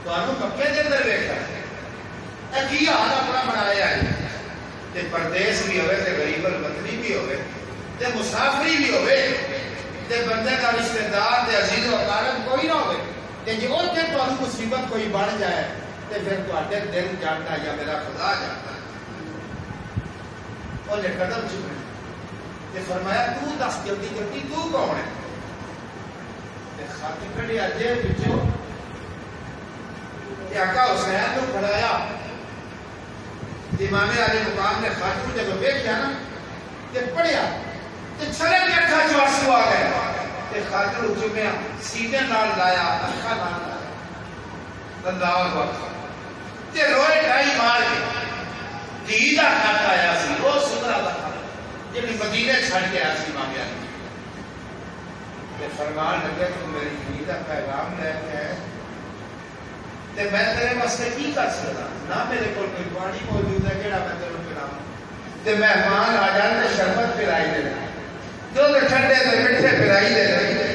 تانوں مکے دے اندر ویکھیا سی اے کی حال اپنا بنایا ہے تے پردیس بھی ہوے تے غریب الوطنی بھی ہوے تے مسافری بھی ہوے تے بندے دا رشتہ دار تے عزیز و اقارب کوئی نہ ہوے تے جے اوتھے تانوں مصیبت کوئی بن جائے تے پھر تواڈے دل جاندا یا میرا خدا جاندا اونے قدم چومے تے فرمایا تو دس جلدی جلدی تو کون ہے خط کھڑیا جیب وچوں تے آقا حسین نوں پڑھایا امام علی مقام نے خط کو جب ویکھیا نا تے پڑھیا تے چھڑے کے اکھاں چوں آنسو آ گئے تے خط نوں چومیا سینے نال لایا اکھاں نال لایا اللہ اکبر تے روئے ڈائی مار کے دھی دا خط آیا سی وہ سدرا دا خط جڑی مدینے چھڑ کے آیا سی امام علی فرمان لگے تو میری دھی کا پیغام لے کے آئے تے میں تیرے واسطے کی کر سکتا نہ میرے کو کوئی پانی موجود ہے جڑا میں تینوں پلاواں تے مہمان آ جان تے شربت پلائی دے دو ٹھنڈے تے میٹھے پلائی دے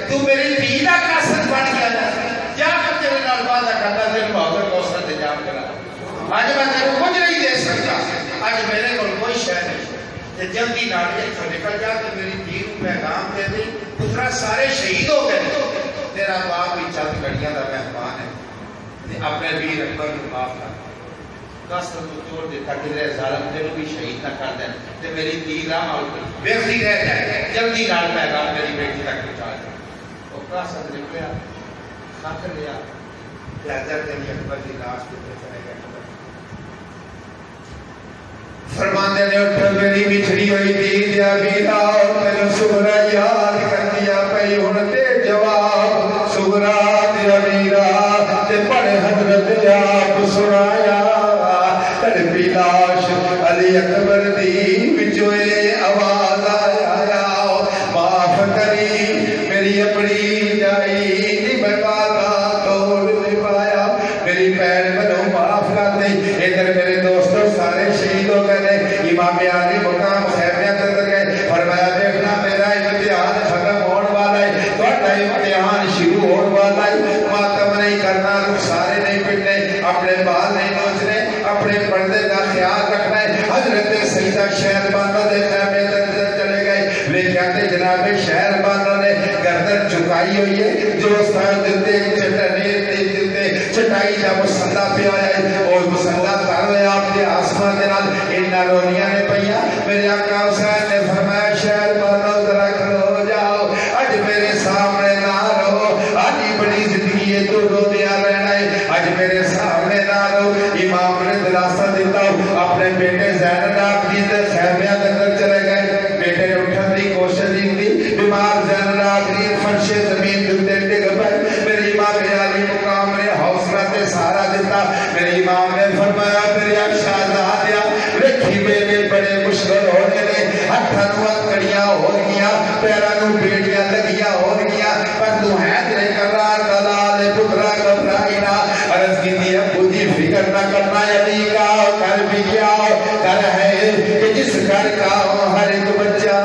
تو میری دھی دا قاصد بن گیا کیا کر تیرے نال وعدہ کرتا تیرے بہادر کوثر تے جام کرا اج میں تیرے کو کچھ نہیں دے سکتا اج میرے کول کوئی شے نہیں تے جلدی نال اے نکل جا تے میری دھی نوں پیغام دے دے پترا سارے شہید ہو گئے تیرا باپ بھی چند گھڑیاں دا مہمان ہے اپنے ویر اکبر کو معاف کر دس تو چھوڑ دیتا کہ میرے ظالم تینوں بھی شہید نہ کر دیں تے میری دھی راہ ویکھدی رہ جائے جلدی نال پیغام میری بیٹی تک پہنچا دے وہ قاصد نکلیا خط لیا تے حضرت علی اکبر دی لاش تے چلے گئے فرماندے نے اٹھ میری بچھڑی ہوئی دھی دیا ویرا میرے سغرا یاد کر دیا پئی ہن تے جواب سغرا دیا ویرا تے پڑھے حضرت آپ سنایا تڑپی لاش علی اکبر دی وچوں آواز آیا معاف کری میری اپنی جائی نہیں بتا لگی ہوئی ہے جو چٹائی کا مسلح پہ آیا اور مسلح کر رہے آپ کے آسمان کے نال انہاں رونیاں نے پئیاں میرے آقا حسین نے فرمایا شہر بانو ذرا کھلو جاؤ اج میرے سامنے نہ رہو آج بڑی زندگی ہے تو رو دیا رہنا ہے اج میرے سامنے نہ رہو امام نے دلاسہ دیتا اپنے بیٹے زین العابدین کے خیمے کے اندر چلے گئے بیٹے نے اٹھن کی کوشش کی بیمار زین العابدین فرش زمین کے ڈگ پئے میرے امام علی مقام نے حوصلہ تے سہارا دیتا میرے امام نے فرمایا میرے شہزادیا ویکھی میرے بڑے مشکل ہونے نے ہتھاں نوں کڑیاں ہو گیاں پیراں نوں بیڑیاں لگیاں ہو گیاں پر تو ہے تیرے قرار دلال پترا گھبرائینا عرض کی ابو جی فکر نہ کرنا علی کا گھر بھی کیا گھر ہے کہ جس گھر کا ہر ایک بچہ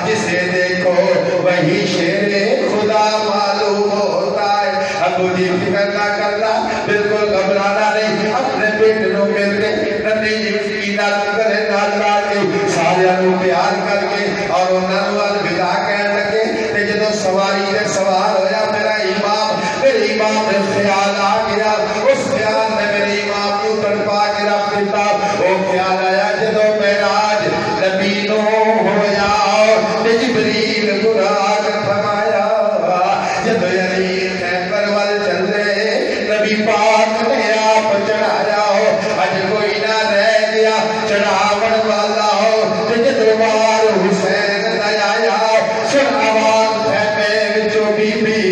جسے دیکھو وہی شیر خدا معلوم ہوتا ہے ابو جی فکر نہ کرنا بالکل گھبرانا نہیں اپنے بیٹے نو مل کے ننی جی کی نال کرے نال لا کے سارے نو پیار کر کے اور انہاں نو الوداع کہن لگے تے جدوں سواری تے سوار ہویا میرے امام نے خیال آ گیا اس خیال نے میرے امام کو تڑپا کے رکھ دیتا وہ خیال آیا جدوں معراج نبی نو ہویا تے جبریل براق فرمایا جدوں علی خیبر وال چلے نبی پاک نے آپ چڑھایا اج کوئی نہ رہ گیا چڑھاون والا ہو تے جدوں وار حسین دا آیا سن آواز خیمے وچوں بی بی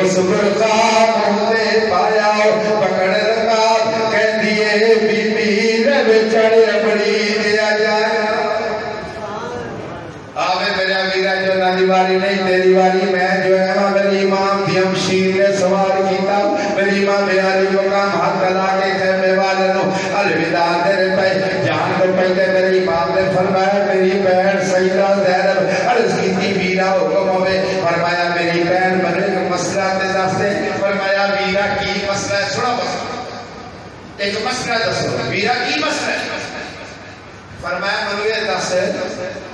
اس برقام دے پایا پکڑ لگا کہندیے بی بی رب چڑھ بڑی دیا جایا آوے میرا ویرا جو نہ دیواری نہیں تیری واری میں جو ہے میری امام بھی ہمشیر نے سوار کیتا میری امام علی مقام ہاتھ لا کے خیمے والے نو الوداع تیرے پہ جان کو پہلے میری امام نے فرمایا میری بہن سیدہ زینب عرض کی ویرا حکم ہوئے فرمایا میری بہن بنے مسئلہ تے دستے فرمایا ویرا کی مسئلہ ہے سنو بس ایک مسئلہ دسو ویرا کی مسئلہ ہے فرمایا منوے دس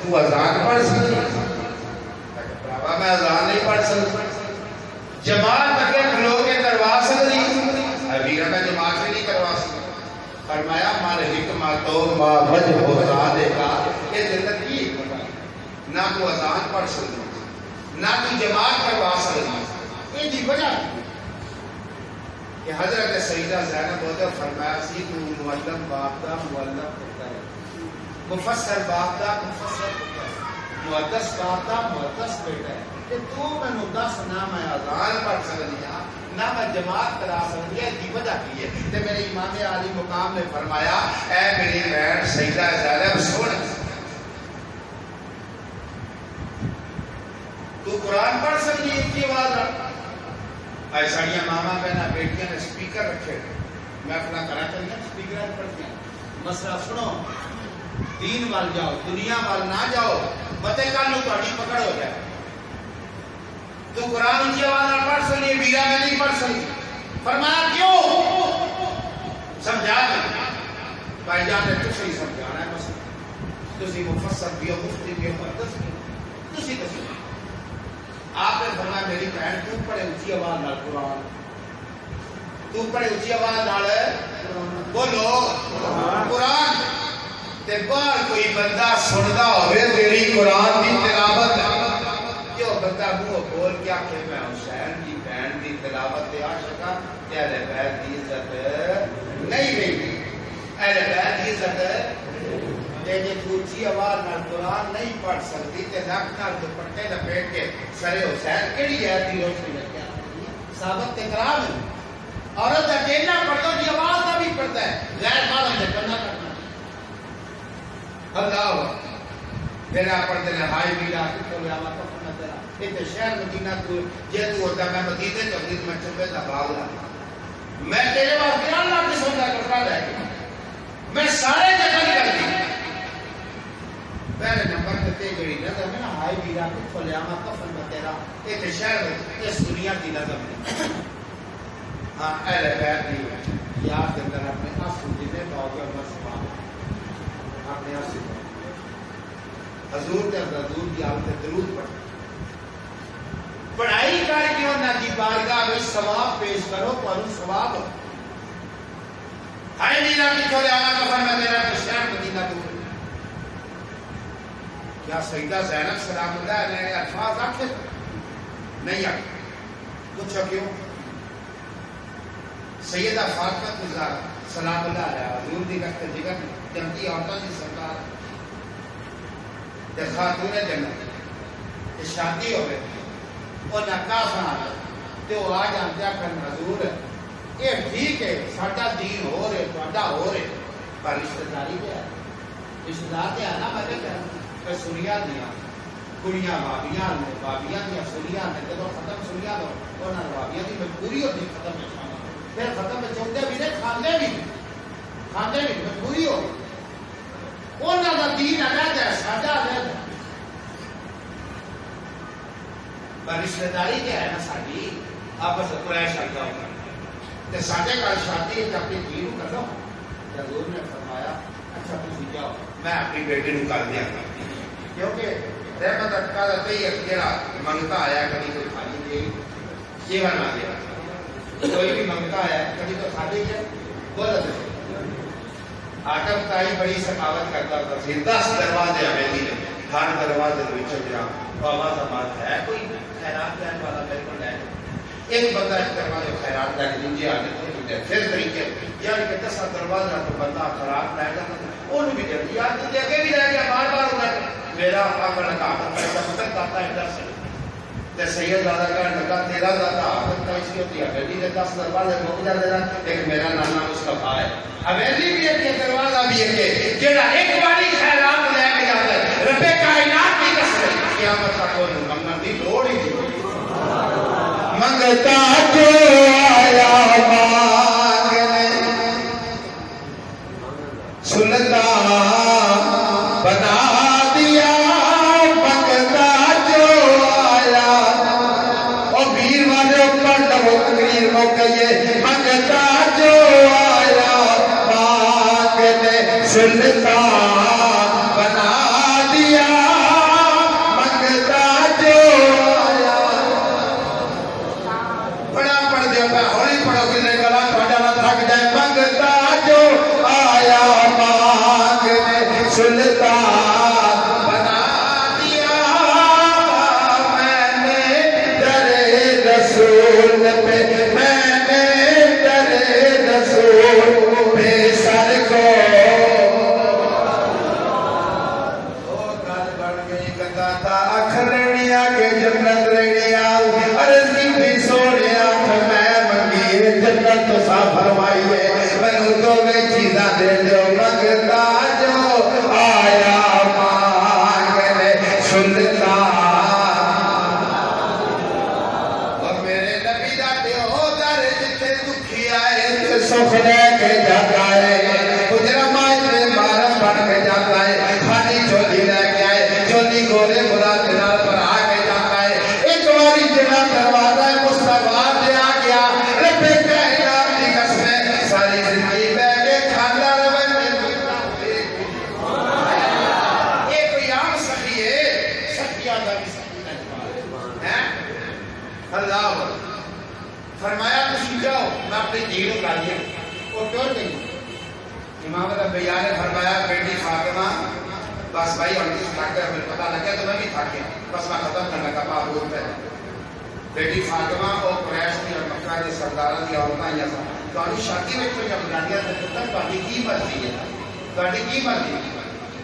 تو اذان پڑھ سکتی بابا میں اذان نہیں پڑھ سکتا جماعت تک کھلو کے کروا سکتی ویرا میں جماعت بھی نہیں کروا سکتا فرمایا مال حکمت و ما وجہ ہوتا دے گا یہ زندگی نہ تو اذان پڑھ سکتی نہ تو جماعت کروا سکتی یہ دی وجہ کہ حضرت سیدہ زینب ہوتا فرمایا سی تو معلم باپ دا معلم ہوتا ہے مفسر باپ دا مفسر ہوتا ہے محدث باپ دا محدث بیٹا ہے کہ تو میں نو دس نہ میں اذان پڑھ سکتی ہاں نہ میں جماعت کرا سکتی ہے دی وجہ کی ہے تے میرے امام علی مقام نے فرمایا اے میری بہن سیدہ زینب سن تو قرآن پڑھ سکتی ہے کی آواز رکھ ایسا ماما پہنا بیٹیاں نے سپیکر رکھے میں اپنا کرا چاہیے سپیکر پڑھتے ہیں مسئلہ سنو دین وال جاؤ دنیا وال نہ جاؤ متے کل نو تہاڈی پکڑ ہو جائے تو قرآن اونچی آواز نہ پڑھ سکتی ہے ویرا میں نہیں پڑھ سکتی فرمایا کیوں سمجھا دیں بھائی جان نے کچھ نہیں سمجھانا ہے مسئلہ تسی مفسر بھی ہو مفتی بھی ہو محدث بھی ہو تسی کسی آپ نے فرمایا میری بہن تو پڑھے اونچی آواز نال قرآن تو پڑھے اونچی آواز نال بولو قرآن تے باہر کوئی بندہ سندا ہوئے تیری قرآن دی تلاوت جو بندہ منہ بول کیا کہ میں حسین دی بہن دی تلاوت تے عاشقاں تے اہل بیت دی عزت نہیں رہی اہل بیت دی عزت جے اونچی آواز نال قرآن نہیں پڑھ سکتی تے نک نال دوپٹے لپیٹ کے سر حسین کیڑی ہے دی روشنی لگیا ثابت تکرار ہے عورت اکیلا پڑھتا دی آواز دا بھی پڑھتا ہے غیر محرم سے کرنا کرنا اللہ میرا پڑھتے ہیں ہائی ویلا تو یاما کفن تیرا تے شہر مدینہ تو جے تو ہوتا میں مدینے تو دل میں چپے دا باغلا میں تیرے واسطے اللہ کی سودا کپڑا لے کے میں سارے دفن کر دی پہلے نمبر تے جڑی نظر میں ہائی ویلا تو یاما کفن تیرا تے شہر اس دنیا دی نظر ہاں اہل بیت دی یاد کے اندر اپنے آنسو جنے باغ میں سما اپنے آنسو حضور کے حضور کی حالت درود پڑھائی کر کے انہاں دی بارگاہ وچ ثواب پیش کرو تانوں ثواب ہو ہائے میرا کتھوں لے آنا تو فرما میرا تو شہر مدینہ دور کیا سیدہ زینب سلام اللہ علیہ نے الفاظ آکھے نہیں آکھے پوچھو کیوں سیدہ فاطمہ الزہرا سلام اللہ علیہ حضور دی رخت جگر جنتی عورتوں کی سرکار تے خاتون جنت تے شادی ہوئے اور نکاح بنا لے تے وہ آ جانتے ہیں حضور یہ ٹھیک ہے ساڈا دین ہو رہے تہاڈا ہو رہے پر رشتہ داری کیا ہے رشتہ دار تے آنا مطلب کہ سنیا دیا کڑیاں بابیاں نے بابیاں دیا سنیا نے جب ختم سنیا دو انہاں بابیاں دی مجبوری ہوتی ختم پھر ختم چاہتے بھی نہیں کھانے بھی مجبوری ہو انہاں دا دین الگ ہے ساڈا الگ ہے پر رشتہ داری کیا ہے نا ساڈی آپس قریش کرتا ہوگا تے ساڈے گھر شادی ہے اپنی دھی نوں کر لو حضور نے فرمایا اچھا تسی جاؤ میں اپنی بیٹی نوں کر دیا کیونکہ رحمت کا تے جڑا منگتا آیا کبھی کوئی خالی دے یہ بنا دیا کوئی بھی منگتا آیا کبھی تو خالی ہے بولا آٹم تائی بڑی سخاوت کرتا ہوتا سی 10 دروازے حویلی نے ہر دروازے دے وچ جڑا بابا سماج ہے کوئی خیرات کرنے والا بالکل ہے ایک بندہ ایک دروازے خیرات کر دیجیے آنے کو پھر طریقے یعنی کہ 10 دروازہ تو بندہ خراب رہ جاتا ان بھی دے دیا تو آگے بھی رہ گیا بار بار ہوتا میرا آقا نے کہا پیسہ مدد کرتا ہے ادھر سے تے سید دادا کا نکا تیرا دادا آفت کا اس کی ہوتی ہے حویلی کے 10 دروازے روک جا دینا لیکن میرا نانا مصطفیٰ ہے حویلی بھی ایک دروازہ بھی ایک جڑا ایک باری خیرات لے کے جاتا ہے رب کائنات کی قسم قیامت تک کوئی منگن دی لوڑ ہی نہیں منگتا جو آیا مانگنے سنتا بنا دیا منگتا جو آیا اور بیر والے اوپر لو تقریر موقعے منگتا جو آیا مانگنے سنتا بنا دیا منگتا جو آیا بڑا پڑھ دیا ہولی پڑھو کتنے گلا تھوڑا نہ تھک جائے منگتا جو آیا مانگنے سنتا بنا دیا میں نے در رسول پہ میں نے در رسول پہ سر کو گل بڑھ گئی گندا تھا اکھرنیا کے جنت رہنیا عرضی بھی سونے آنکھ میں منگی جنت تو سا فرمائیے میں دو میں چیزاں دے دو منگتا جو آیا مانگنے سنتا اور میرے نبی دا دیو در جتے دکھی آئے تے سخ لے کے جاتا ہے گجرا مائے میں مارا بن کے جاتا ہے خالی چولی لے کے آئے چولی گولے برا دنال پر آ کے جاتا ہے ایک باری جنا دروازہ مصطفیٰ دے آ گیا رب کائنات کی قسم ساری زندگی بے کے کھانا روے یہ کوئی عام سخی ہے سخیہ دا بھی سخی نہیں اللہ فرمایا تسی جاؤ میں اپنی دھیروں کر دیا وہ ٹور گئی امام الانبیاء نے فرمایا بیٹی فاطمہ بس بھائی اور کس تھک گیا مجھے پتا لگیا تو میں بھی تھک گیا بس میں ختم کرنے کا معبود ہے بیٹی فاطمہ اور قریش کی اور مکہ کے سرداروں کی عورتیں یا تاری شادی میں کوئی جب گاڑیاں سے پتہ تاری کی مرضی ہے تاری کی مرضی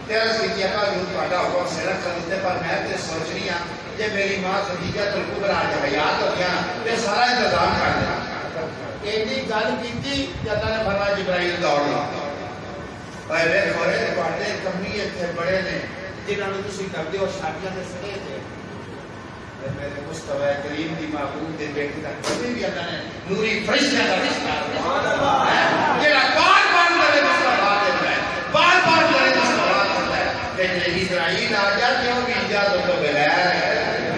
تیرا سکیہ کا جو تھوڑا حکم سرک کرتے پر میں تے سوچ رہی ہوں کہ میری ماں خدیجہ الکبریٰ آج حیات ہو گیا تے سارا انتظام کر دیا ایک گل کیتی کہ اللہ نے فرمایا جبرائیل دوڑ لا اے میرے کھولے تے پاٹے کمی اتنے بڑے نے جنہوں نے تسی کر دیو شادیاں تے سڑے تھے میرے مصطفیٰ کریم دی معبود دے بیٹی تک کبھی بھی اللہ نے نوری فرشتہ کا رشتہ جڑا بار بار میرے مصطفیٰ دے ہے بار بار میرے مصطفیٰ دے ہے کہ اسرائیل آ جا کیوں بھی اجازت تو بغیر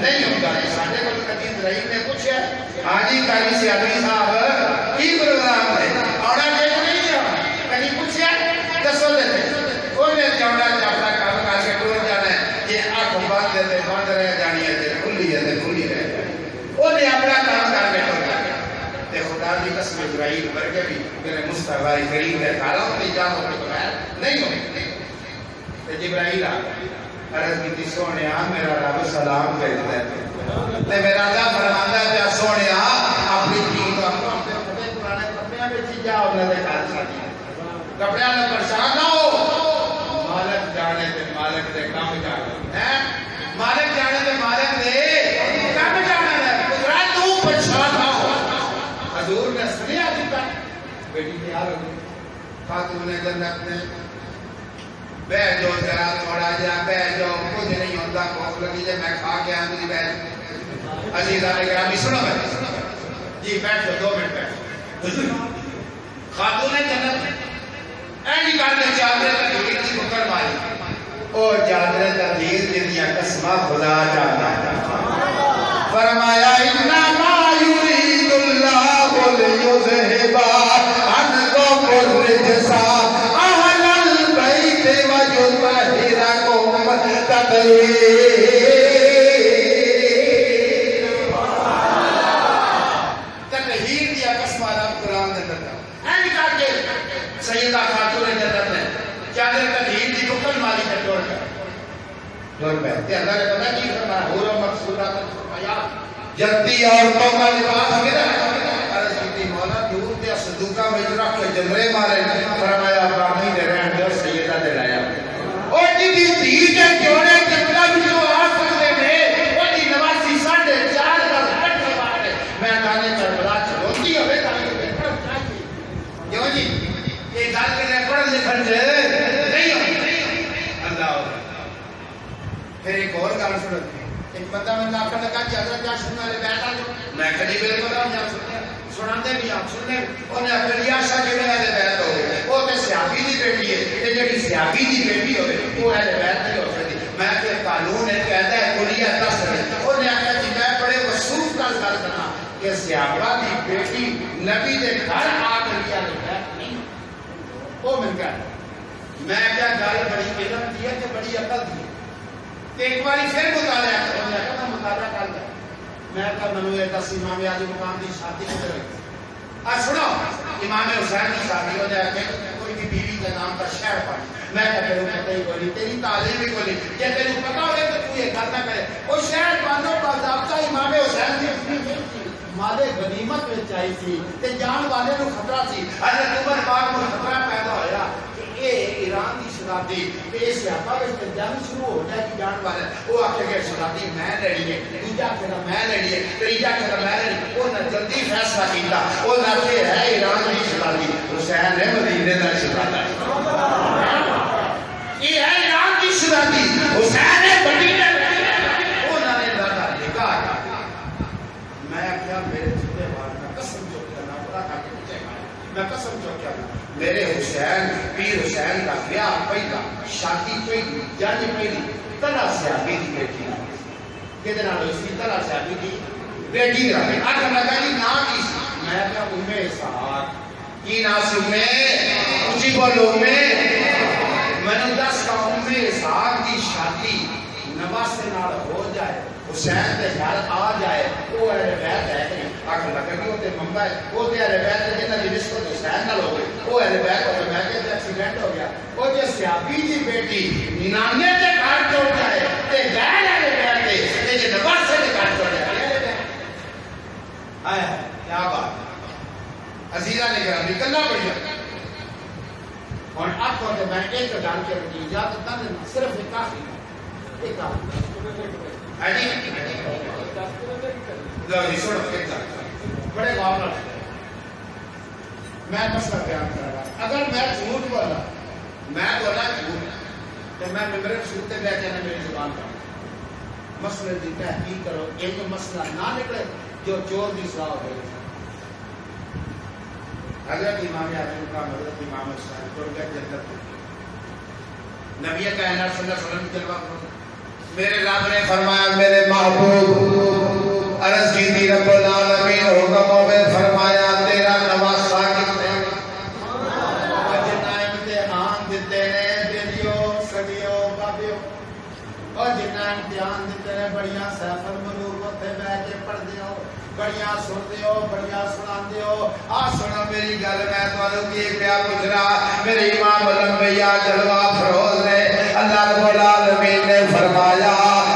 نہیں ہوگا ساڈے کو کبھی اسرائیل نے پوچھا ہاں جی قاضی سیادی صاحب کی پروگرام ہے آنا دیکھ نہیں ہے کبھی پوچھا دسو دے انہیں جانا جانا کام کر کے ٹور جانا ہے یہ آنکھ بند رہ جانی ہے کھلی رہ جبرائیل ورگے بھی میرے مصطفیٰ کریم کے کالا اپنی جانوں کے بغیر نہیں ہونے. جبرائیل آ عرض کی سونے میرا رب سلام کہتا ہے تے میرا اللہ فرماندا ہے سونے اپنی دین کو اپنے پرانے کپڑے میں جا انہاں دے گھر ساتھی کپڑے نال پریشان نہ ہو. مالک جانے تے مالک دے کام جانے ہیں مالک جانے تے مالک دے کام جانے ہے تو پریشان نہ ہو. حضور نے سنیا دیتا بیٹی تیار ہو گئی خاتون جنت نے بیٹھ جو ذرا تھوڑا جا بیٹھ جو کچھ نہیں ہوتا بھوک لگی جائے میں کھا کے آندھی بیٹھ عزیزہ نے گرامی سنو جی بیٹھ جو 2 منٹ بیٹھ. خاتون جنت اینی کرنے چادرے تقدیر کی بکر ماری اور چادرے تقدیر جنیا قسمہ خدا جاتا ہے. فرمایا انما یرید اللہ لیذہب عنکم الرجس اہل البیت ویطہرکم تطہیر دیا قسمہ رب قرآن دے اندر اینی کر کے سیدہ خاتون جنت نے چادر تطہیر دی بکر ماری تے ٹوڑ گئے تے اللہ نے پتہ کی فرمایا حور مقصودہ فرمایا جنتی عورتوں کا لباس کدھر ہے. عرض کی مولا دور دیا صدوقہ میں رکھ کے جمرے مارے فرمایا باقی دے رہن دو سیدہ دے لایا اور جی دھی کے جوڑے جملہ بھی جو آ سکتے میں وہ جی نواسی 4.5 بس کٹھے بارے میں گانے کربلا چلوتی ہوئے تاکہ بہتر چاہیے کیوں جی یہ گال کے لئے پڑھ لکھن سے نہیں ہو اللہ پھر ایک اور گال سنتی ایک بندہ میں لاکھا لگا کہ حضرت کیا سننا لے بیٹھا جو میں کھڑی بیر کو رہا ہوں سناندے بھی آپ سننے انہیں اکھڑی آشا کے لئے اہل بیت ہوئے وہ تے سیابی دی بیٹی ہے تے جڑی سیابی دی بیٹی ہوئے وہ اہل بیت نہیں ہو سکتی. میں کہ قانون ہے کہتا ہے کلیہ تصر انہیں آکھا جی میں بڑے وصوف کا ذکر کرنا کہ سیابہ دی بیٹی نبی دے گھر آ کر لیا لے بیت نہیں وہ مل گیا. میں کیا گال بڑی علم دیا کہ بڑی عقل دی ایک باری پھر مطالعہ کروں میں کہا مطالعہ کر لیا میں کہا منو یہ دس امام علی مقام دی شادی کدھر رکھی آج سنو امام حسین کی شادی ہو جائے کہ کوئی بھی بیوی کے نام کا شہر پڑھ میں کہا تیرے پتہ ہی کوئی تیری تعلیم بھی کوئی کہ تیرے پتہ ہوئے تو تو یہ کرنا کرے وہ شہر باندھو باضابطہ امام حسین کی اپنی مالے غنیمت میں چاہی تھی تے جان والے کو خطرہ تھی حضرت عمر پاک کو خطرہ پیدا ہویا ایران دی شرابی اس سیاپا میں جنگ شروع ہو جائے کہ جان والے وہ آکھے گئے شرابی میں لڑی ہے دوجا کہنا میں لڑی ہے تیجا کہنا میں لڑی وہ نہ جلدی فیصلہ کیتا وہ نہ کہ ہے ایران دی شرابی حسین نے مدینے دا شرابی یہ ہے ایران دی شرابی حسین نے مدینے وہ نہ نے دادا نکاح میں کیا میرے چھوٹے بات میں قسم جو کرنا پڑا تھا کہ مجھے میں قسم جو کرنا میرے حسین پیر حسین کا بیاہ پہلا شادی پہلی جانی پہلی طلع سیابی دی بیٹی کہتے نہ اسی طلع سیابی دی بیٹی رہے آگے لگا جی نام کی میں کہا امیں سہار کی ناس امیں اچھی بولو میں نے 10 کا امیں سہار کی شادی نواز سے نال ہو جائے حسین دے گھر آ جائے وہ اہل بیت ہے کہ آگے لگا کہ وہ تے ممبا ہے وہ تے اہل بیت ہے جنہ دی نسبت حسین نال ہو گئی وہ اہل بیت ہو گئی میں کہ ایکسیڈنٹ ہو گیا وہ جو سیابی دی بیٹی نانے دے گھر چڑھ جائے تے غیر اہل بیت ہے تے جو نواز سے گھر چڑھ جائے آیا کیا بات عزیزہ نے کہا نکلنا پڑیا اور آپ کو میں ایک جان کے رکھی اجازت نہ دینا صرف ایک کافی ایک کافی بڑے معاملہ میں مسئلہ بیان کر رہا اگر میں جھوٹ بولا میں بولا جھوٹ تو میں ممبر سنتے بیٹھے ہیں میری زبان پر مسئلے کی تحقیق کرو ایک مسئلہ نہ نکلے جو چور کی سلاح ہو گئی حضرت امام اعظم کا حضرت امام حسین ٹوٹ گئے جنت نبی کائنات صلی اللہ علیہ وسلم جلوہ میرے رب نے فرمایا میرے محبوب عرض کی تھی رب العالمین حکم ہوئے فرمایا تیرا نواسا کتنے جنہ امتحان دیتے نے بیلیوں سگیوں بابیوں اور جنہ امتحان دیتے نے بڑیاں سیفر ملوک ہوتے بے کے پڑھ دیوں بڑیاں سنتے ہو بڑیاں سناندے ہو آ سنو میری گل میں تانوں کی پیا پوچھنا میرے امام الانبیاء جلوہ فروز نے اللہ رب العالمین نے فرمایا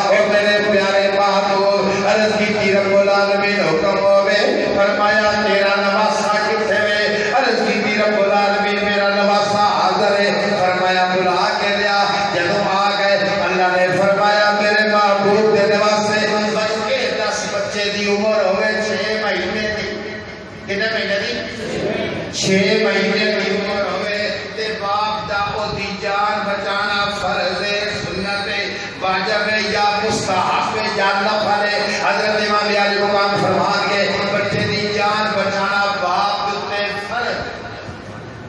او میرے پیارے محبوب عرض کی رب العالمین حکم ہوے فرمایا تیرا نواسا کتھے وے عرض کی رب العالمین میرا نواسا حاضر ہے فرمایا بلا کے لیا جدوں آ گئے اللہ نے فرمایا میرے محبوب دے نواسے بلکہ 10 بچے دی عمر ہوئے 6 مہینے دی کتنے مہینے دی 6 مہینے دی عمر ہوئے تے باپ دا او دی جان بچانا فرض ہے سنت ہے واجب ہے یا مستحب ہے یا نفل ہے حضرت امام علی مقام فرمان کے بچے دی جان بچانا باپ تے فرض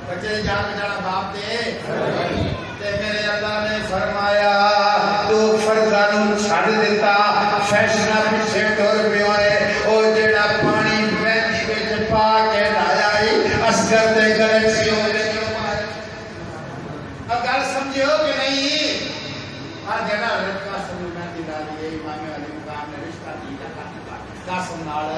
بچے دی جان بچانا باپ تے تے میرے اللہ نے فرمایا تو فرضاں نوں چھڈ دتا فیشناں پیچھے ٹر پیو ہے او جڑا پانی مہندی وچ پا کے لایا ہے اصغر تے گلے چھیو اب گل سمجھو کہ نہیں ہر جگہ لڑکا سمجھ مہندی ڈالی ہے امام علی مقام نے رشتہ دیا قاسم نال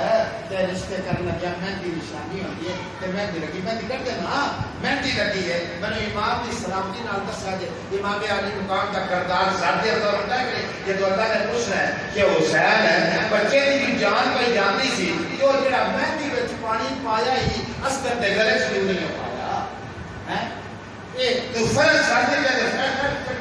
تے رشتے کرنے لگا مہندی نشانی ہوندی ہے تے مہندی لگی مہندی کر دینا مہندی لگی ہے میں نے امام دی سلامتی نال دسا جے امام علی مقام دا کردار ذاتی طور ہوتا ہے کہ جو اللہ نے پوچھنا ہے کہ حسین ہے بچے دی جان پہ جاندی سی جو جڑا مہندی وچ پانی پایا ہی اصغر دے گلے چ نہیں پایا ہیں اے تو فرض چھڈ دے تے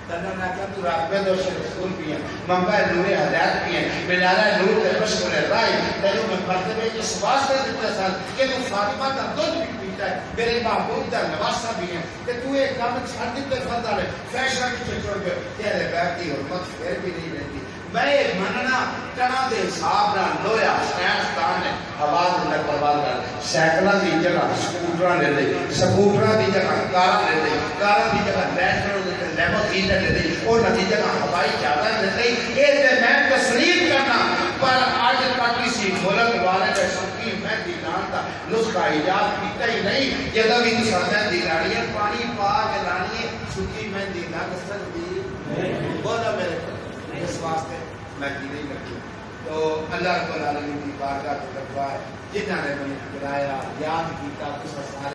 تنہا نہ کہ تو رات میں دوش رسول بھی ہیں منبع نور ہدایت بھی ہیں ملالہ نور تے بشکر رائی تینوں میں مرتبے اس واسطے دیتا سال کہ تو فاطمہ کا دودھ بھی پیتا ہے میرے محبوب دا نواسا بھی ہیں کہ تو ایک کام چھڑ دیتے فردا ہے فیشن کی چھوڑ گئے تیرے بیت کی حرمت پھر بھی نہیں رہتی میں مننا کنا دے حساب نہ لویا سائنسدان نے آواز اندر پرواز کر سائیکلاں دی جگہ سکوٹراں لے لئی سکوٹراں دی جگہ کاراں لے لئی کاراں دی جگہ میٹرو تے لیموزین لے لئی اور دی جگہ ہوائی جہاز لے لئی اے تے میں تسلیم کرنا پر آج تک کسی ملک والے نے سکی میں دیدان دا نسخہ ایجاد کیتا ہی نہیں جدوں بھی سرمن دی لاڑی پانی پا کے لانی سکی میں دیدان سکتی بولا میرے اس واسطے میں کی نہیں کرتی تو اللہ رب العالمین کی بارگاہ کے دربار جنہاں نے مجھے بلایا یاد کیتا تو سارے